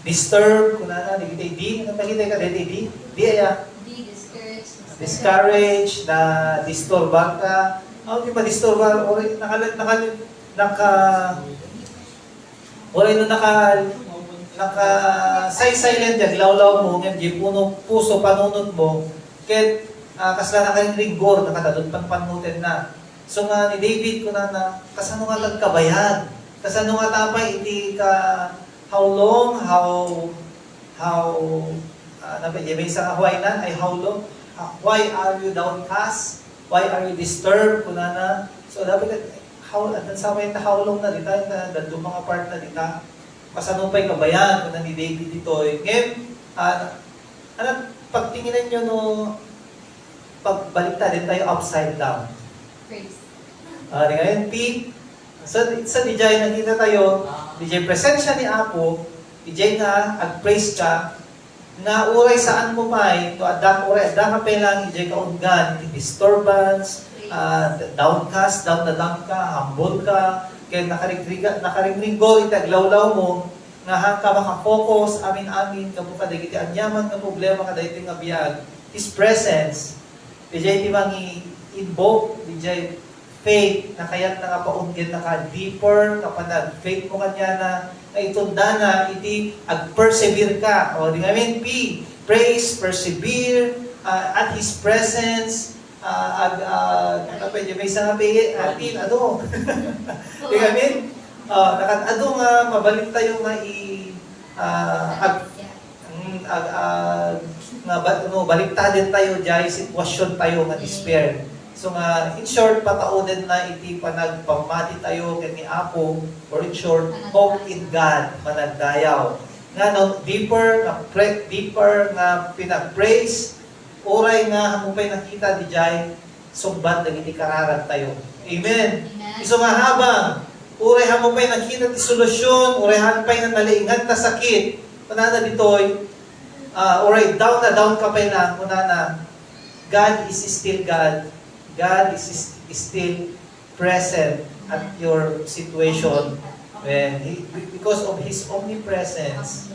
Disturb, kung na, di kita, nakita ka, di aya. Be discouraged. discouraged, na disturban ka. Di ba disturban? Oray, silent yan, lawlaw mo, ngayon, di puso, panunod mo, kahit kasla na kayong rigor, nakatadod pang panutin na. So nga ni David ko na kasano nga tagkabayan, kasano nga tapay, hindi ka, how long, may isang Hawaii na, ay how long, why are you downcast? Why are you disturbed? Kunana. So dapat how long na dita, dadto mga part na dita. Kasano pa'y kabayan, kuna ni David dito. Ngayon, pagtinginan nyo no, pagbaliktad din tayo upside down. Praise. Ngayon, P, sa DJ nakita tayo, DJ presensya ni Apo, DJ nga, ag-praise ka, nga uray saan mo pa'y, to adang uray, adang ka lang, DJ kaungan, disturbance, downcast, down na down ka, humble ka, kaya nakaringringo, itaglawlaw mo, nga hang ka makafocus, amin-amin, kapo ka dagiti anyaman, ka problema ka dagiti nga biyag, His presence, DJ timang i-invoke, DJ faith, na kaya't nakapaunggin na ka deeper, kapag faith mo kanya na itunda na, iti ag-persevere ka. O, di namin, P, praise, persevere, at His presence, may isang atin, di namin, nakatado nga, mabalik tayo nga baliktadin tayo dyan, sitwasyon tayo nga despair. So nga, in short, pataunin na iti panagpamati tayo kani Apo, or in short, hope in God, managdayaw. Nga no, deeper nga pinag-praise, oray nga hamupay nakita di jay, sumbat nagiti kararag tayo. Amen. Iso nga habang, oray hamupay nakita ti solusyon, oray hanpay nga nalaingan ta sakit, panana ditoy, oray down ka pa lang, kunana, God is still God. God is still present at your situation because of His omnipresence.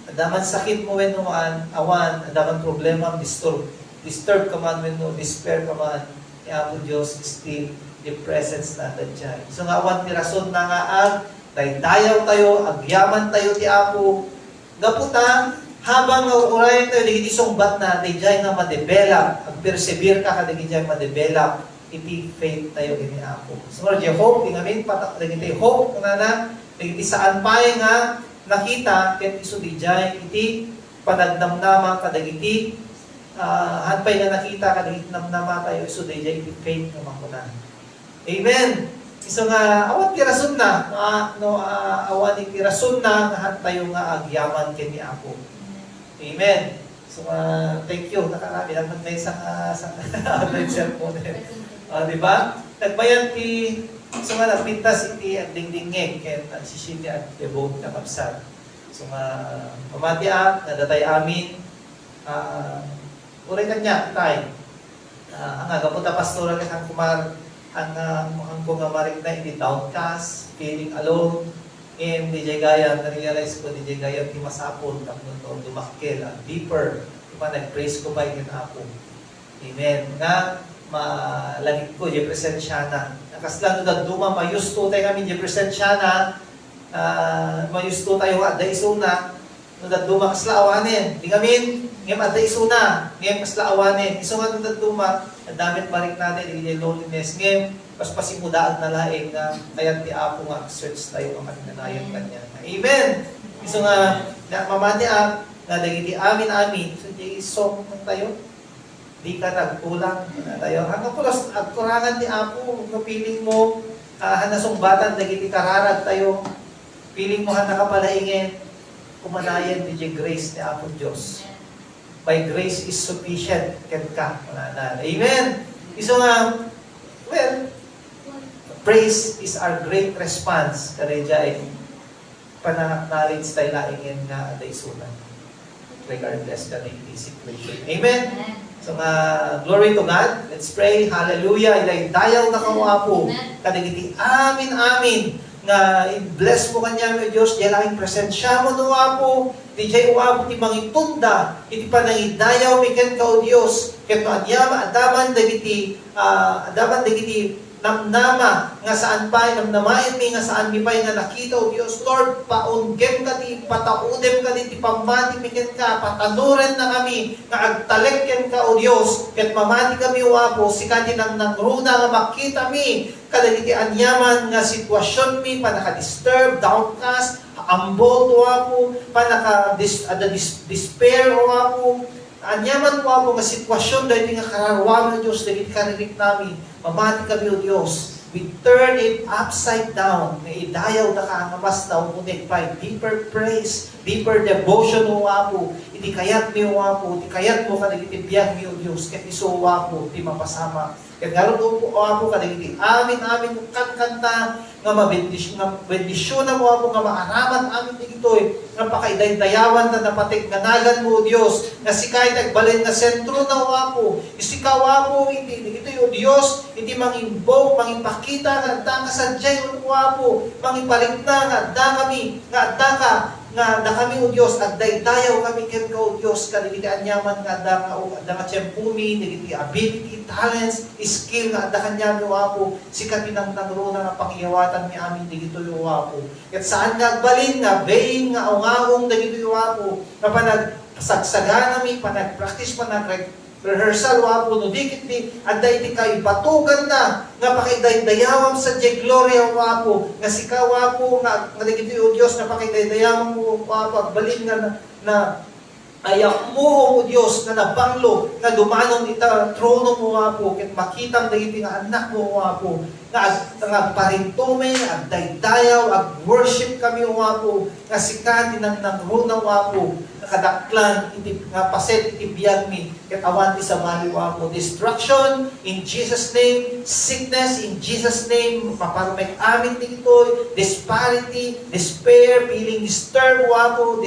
Adaman sakit mo when awan, adaman problema, disturb ka man when despair ka man, Apo Diyos still the presence natin dyan. So nga awan ni rason na nga daydayaw tayo, agyaman tayo ti Apo, gaputan, habang urayan tayo, digiti sungbat na, digay nga ma-develop, persevere ka ka digiti ma-develop, iti faith tayo gini Apo. So, di hope, di ngamin, digiti hope, digiti saan pa nga nakita, ket iso digay, iti panagdamnama, kadagiti, hanpay nga nakita, kadagiti namnama tayo, iso digay, iti faith nga makunan. Amen! Iso nga, awan ti rason na, awan ti rason na, nga tayo nga agyaman kini Apo. Amen. So, thank you. Nakarami naman may isang online cellphone. Diba? Nagbayan ti, so nga napintas iti at dingdingeng, kaya nagsisindi at devote na kapsat. So nga, pamati nadatay amin, uray kanya, tay. Ang agapunta pastoral ka kang kumar, ang kung maring na hindi downcast, feeling alone, and DJ Gaya, na-realize ko, DJ Gaya, di masapon, tapos dumakil, deeper, diba, nag-praise ko ba yung Apo. Amen. Nga, malagit ko, yung presensya na. Nakaslan na duma, mayusto tayo kami, yung presensya na, mayusto tayo nga, daisuna, no duma kasla awanin. Di kami, ngayon at daisuna, ngayon kasla awanin. Iso nga no duma, ang damit balik natin, yung loneliness. Ngayon, pasimudaan na laing na kaya ti Apo nga search tayo ang kaninayan kanya. Amen! Iso nga, mamati na dagiti amin. So, di song tayo. Di ka nagkulang na tayo. Hanggang pulos, agkurangan ti Apo, kapiling mo, hanasumbatan, dagiti kararag tayo. Piling mo nakapalaingin, kumanayan di grace ni Apo Diyos. By grace is sufficient, ken ka. Amen! Iso nga, well, praise is our great response. Kareja ay panang-knowledge tayo laingin nga aday sunan. Regardless ka na yung situation. Amen? So glory to God. Let's pray. Hallelujah. Ilay dayaw na kawapo. Kadigiti amin. nga i-bless mo kanya, o Diyos, di laking presensya mo no Apo, di jay uabot ti mangitunda, iti panangidayaw mi ken ka o Diyos, ket no anyama adaman dagiti namnama nga saan pa namnamain mi nga saan mi pay nga nakita o Diyos, Lord, paunggem ka ti pataudem ka ti pamati mi ken ka, patanuren na kami nga agtalek ken ka o Diyos, ket mamati kami o Apo, sikati nang nangruna nga makita mi kadagiti anyaman nga sitwasyon mi panaka-disturb, downcast, ambol o Apo, despair o Apo, anyaman po Apo nga sitwasyon dahil nga kararwang ng Diyos dahil karinig namin, mamati kami o Diyos, we turn it upside down, na idayaw na kaangamas na umunit pa, deeper praise, deeper devotion o Apo, iti kayat mi o Apo, iti kayat mo kanagitibiyag mi o Diyos, ket iso o Apo, ti mapasama, ket ngayon o Apo kanagiti amin kankanta, nga mabendisyon na mo Apo, nga maaraman amin di ito'y, nga pakaiday-dayawan na napatig nganagan mo o Diyos, nga sikay nagbalin na sentro na o Apo, isikaw Apo, ito'y o Diyos, hindi mangimbo, mangipakita, nga adda ka sadyay o Apo, mangipaligna, nga adda kami, nga adda ka, nga da kami o Diyos, at daydayaw kami ken ka o Diyos, kaligiti anyaman nga adda nga tiyempumi, digiti ability, talents, skill nga adda kanya o Apo, sikat nang nagruna nga pakiyawatan mi amin digito o Apo. Ket saan nga agbalin nga vein nga ungawong digito o Apo, nga panagsagsagana mi, panagpractice, rehearsal o Apo, no dikit di, adda iti kayo batugan na, nga pakidayawam sa Diya Gloria o Apo, nga sikaw Apo, nga digiti o Diyos, nga pakidayawam mo o Apo, agbalin na ayak mo o Diyos, nga nabanglo, nga dumanong ita trono mo o Apo, ket makitang digiti nga anak mo o Apo, nga agparintume, agdaydayaw, ag-worship kami o Apo, nga sikati nang nangruna o Apo, kadaklan, nga paset iti biyag mi, ket awan ti sa mali o Apo, destruction in Jesus name, sickness in Jesus name, maparumek amin ti ito'y, disparity, despair, feeling disturbed o Apo,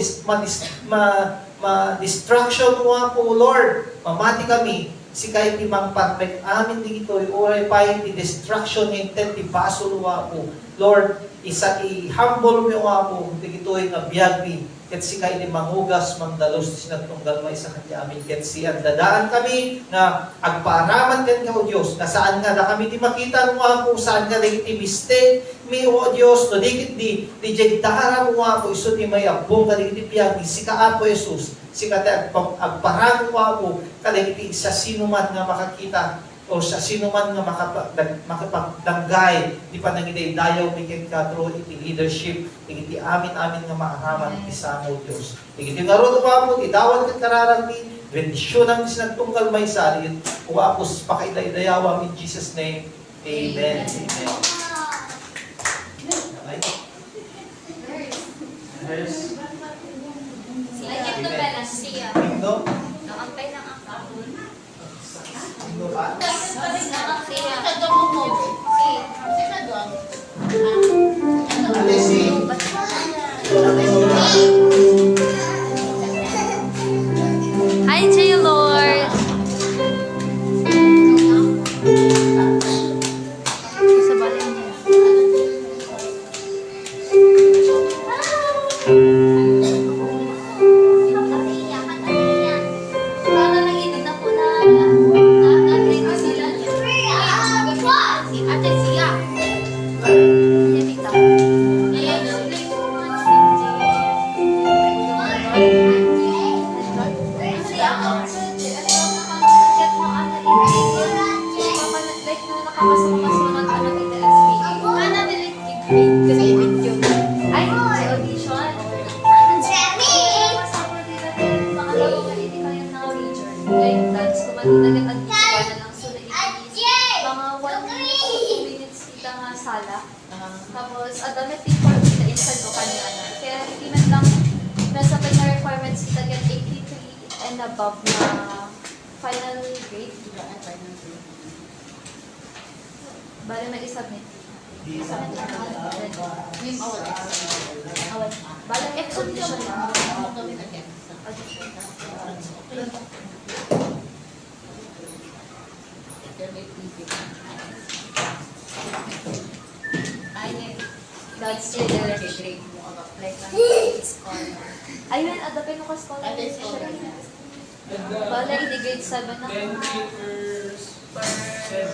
distraction o Apo, Lord, mamati kami, sikay ti mangparmek amin ti ito'y, oray pa ti destruction intent ti basol o Apo, Lord, isa i-humble mi o Apo, ti ito'y nga biyag mi, ket sikay ni mangugas mandalos ti sinatunggal may sa kanya amin, ket siya dadaan kami nga agpaaraman ken ka o Dios, na saan nga da kami ti makita mo Apo, saan nga dagiti mistake mi o Dios, no dikit di jay dara mo Apo, iso ti may abong kadagiti piyag ni sika Apo Jesus, sika ti agparang mo Apo, kadagiti sa sino man nga makakita o sa sino man nga makapagdanggay di pa nangiday-dayaw bigyan ka through iti leadership, iti amin nga maaraman iti samo Diyos. Iti nga ron Apo, idawat kat kararang ni bendisyon ang sinagtunggal may salin, o Apo, pakaiday-dayawam in Jesus name. Amen. Amen. Lagyan to pala siya. No? Nakampay ng akapon. No pa? Siya. Alessi. Hi, J. Lord. Sa balay niya. Parang nag-inig na po na na-train na sila. Ate siya. Yan, tita. Tapos, adamit din po kita inside ko kanya na. Kaya hindi man lang nasa kanya requirements kita get 83 and above na final grade. Diba? Final grade. Bale, mag-isubmit. Isubmit na yung awal. Bale, exhibition lang. God's children. Like, scholar. Ayun, adapin ko scholar. Bala, hindi grade 7 na. 10 papers per 7.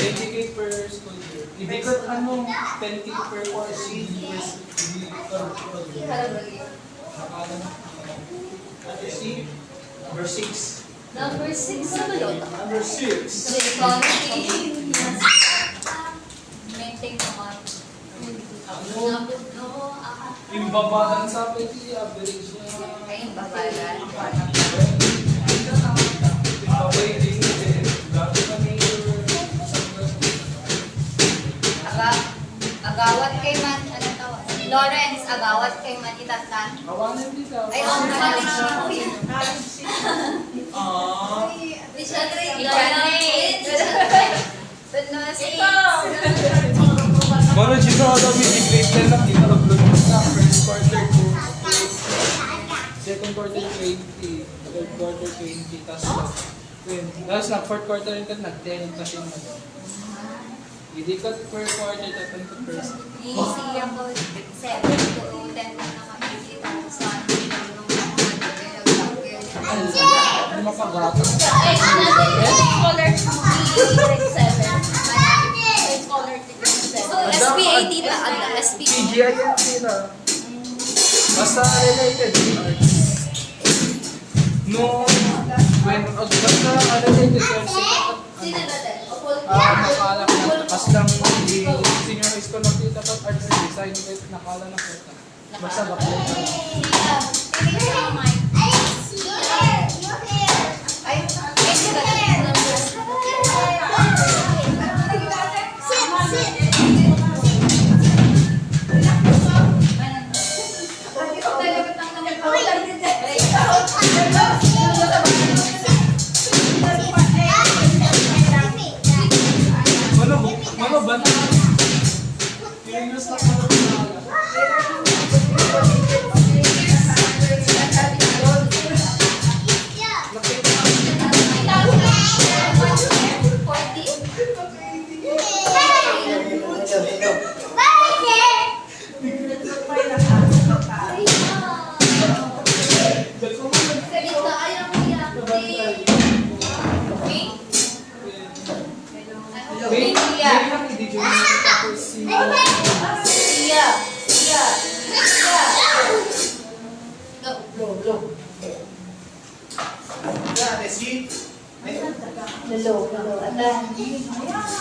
20K per school year. Hindi ko 10K per course. Number 6. Number 6 sa balota. Number 6. Maintain naman. Yung babalan sa akin, average niya. Ayun, babalan. Agawat kay man, ano tawag? Lawrence, agawat kay man itatlan. Kawanan dito. Ay, oh, college na po yun. But no, Mano, dito ako daw may grade 10 lang, dito nag-vlog na first quarter 2, second quarter 20, third quarter 20, tapos nag fourth quarter rin ka, nag-10, tapos yung hindi ka per quarter, tapos ka first. easy ako 7 to 10 na nakapili tapos sa Ano mapagata? Ay, scholar 3, 7. Scholar 3, 7. So, SPA dito, SPA. PGI yan sila. Basta related to arts. No, when, basta related to arts, nakala ko na, kas lang di senior high school nakita ko arts and design, nakala na ko. Basta bakit. Mano ba na? Pilinos na ko Wait, lang hindi dyan tapos si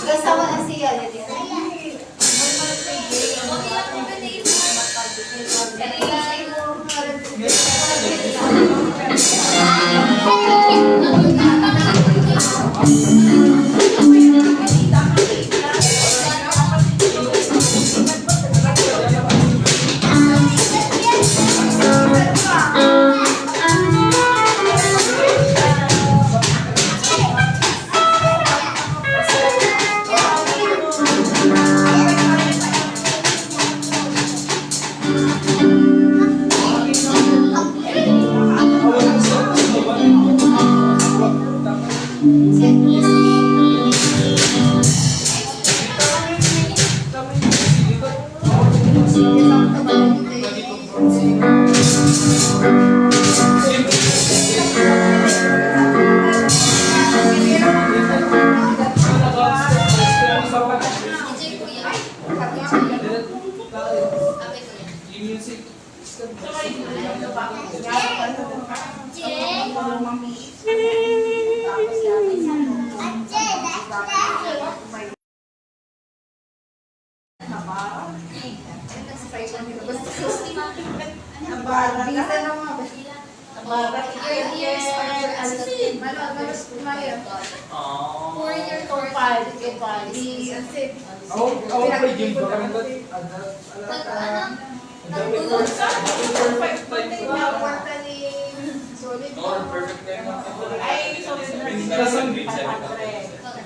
Kasama na siya. music. Ako pa yung perfect time na.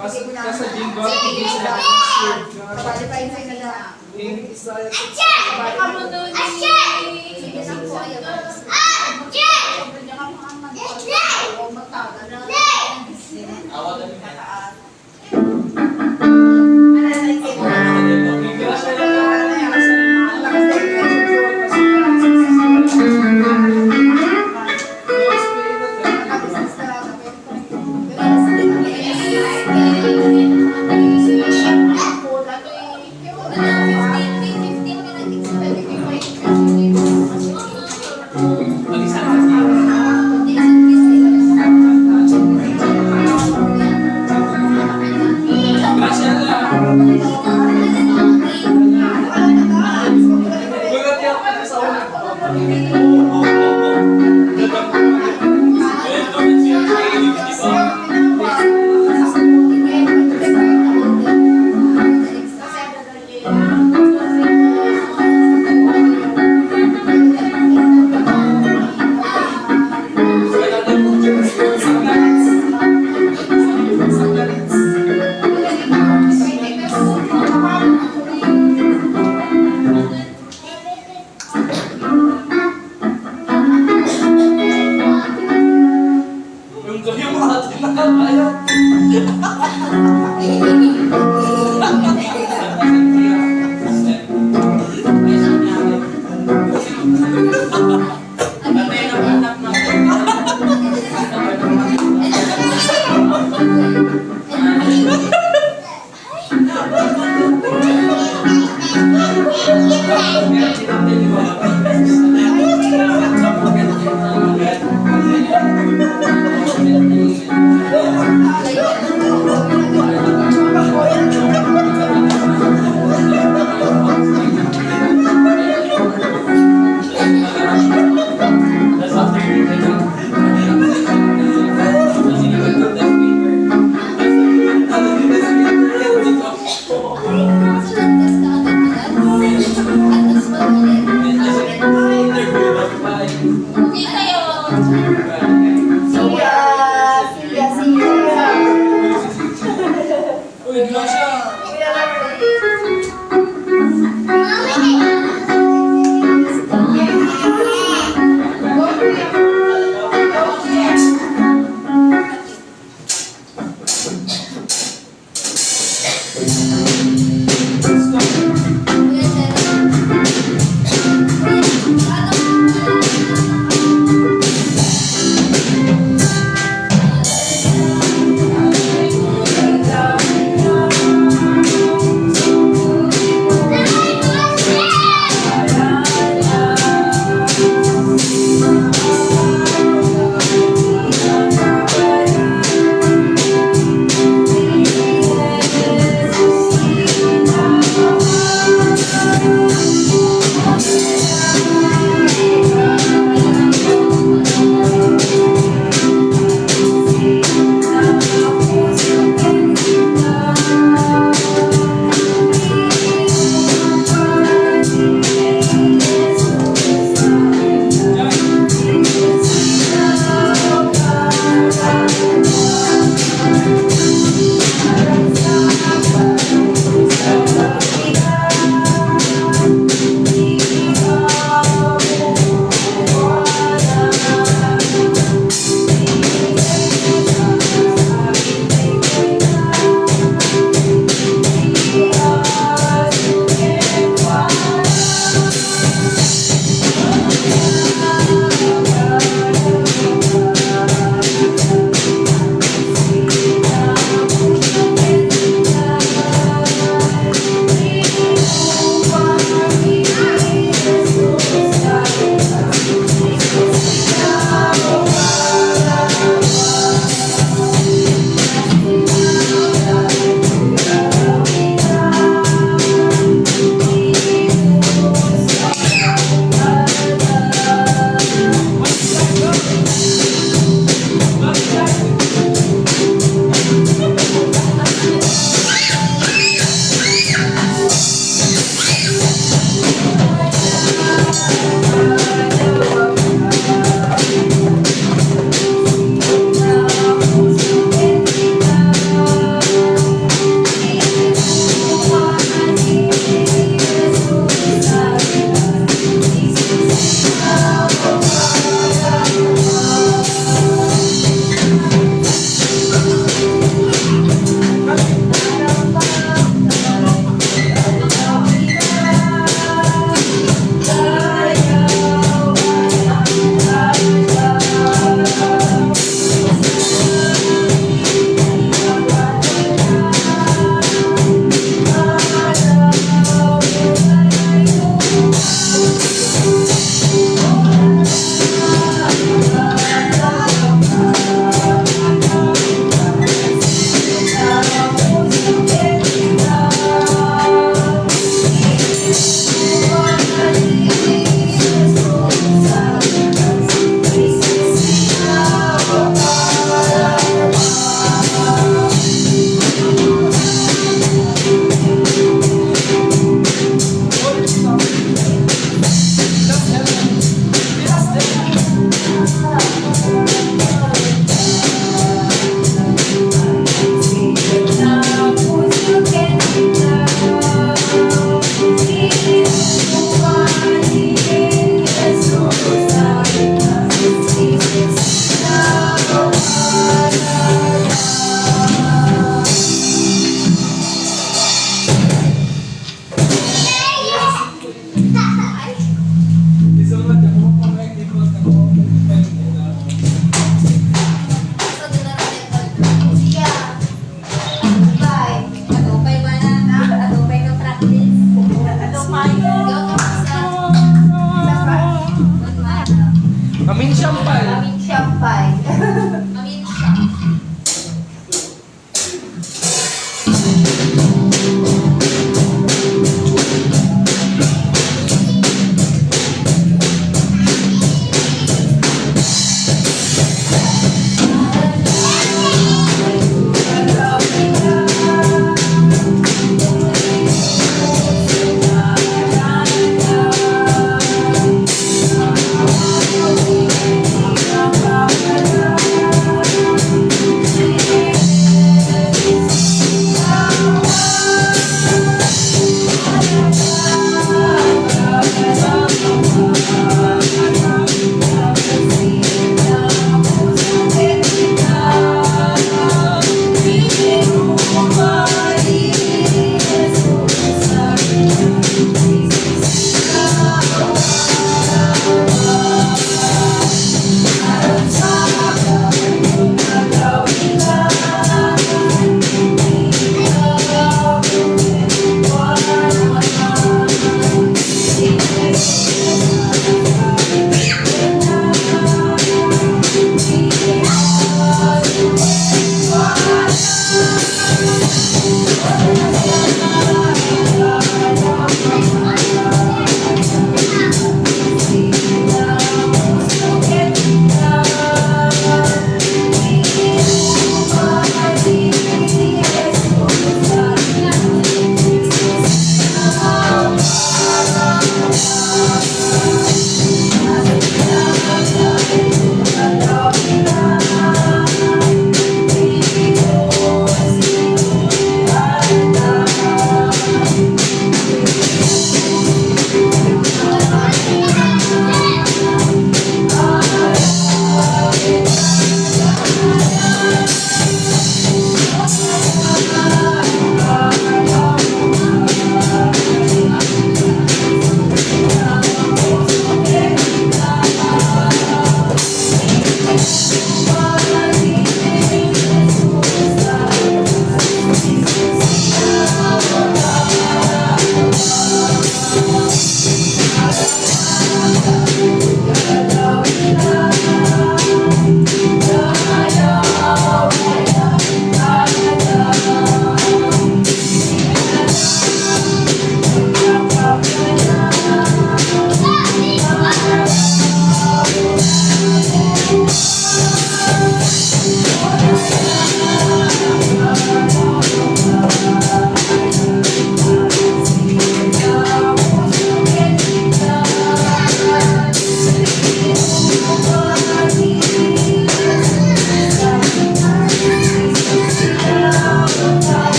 Kasi jingle, hindi sila scared. Hindi sila Awal na Uy, di ba siya? Kuya,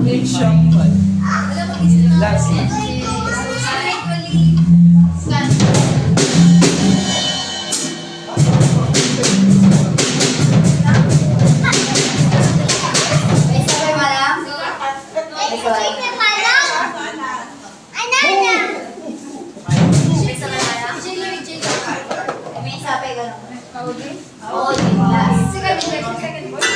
May sabay malam? May sabay. May sabay malam? May sabay ganun. Oo, last. Second voice.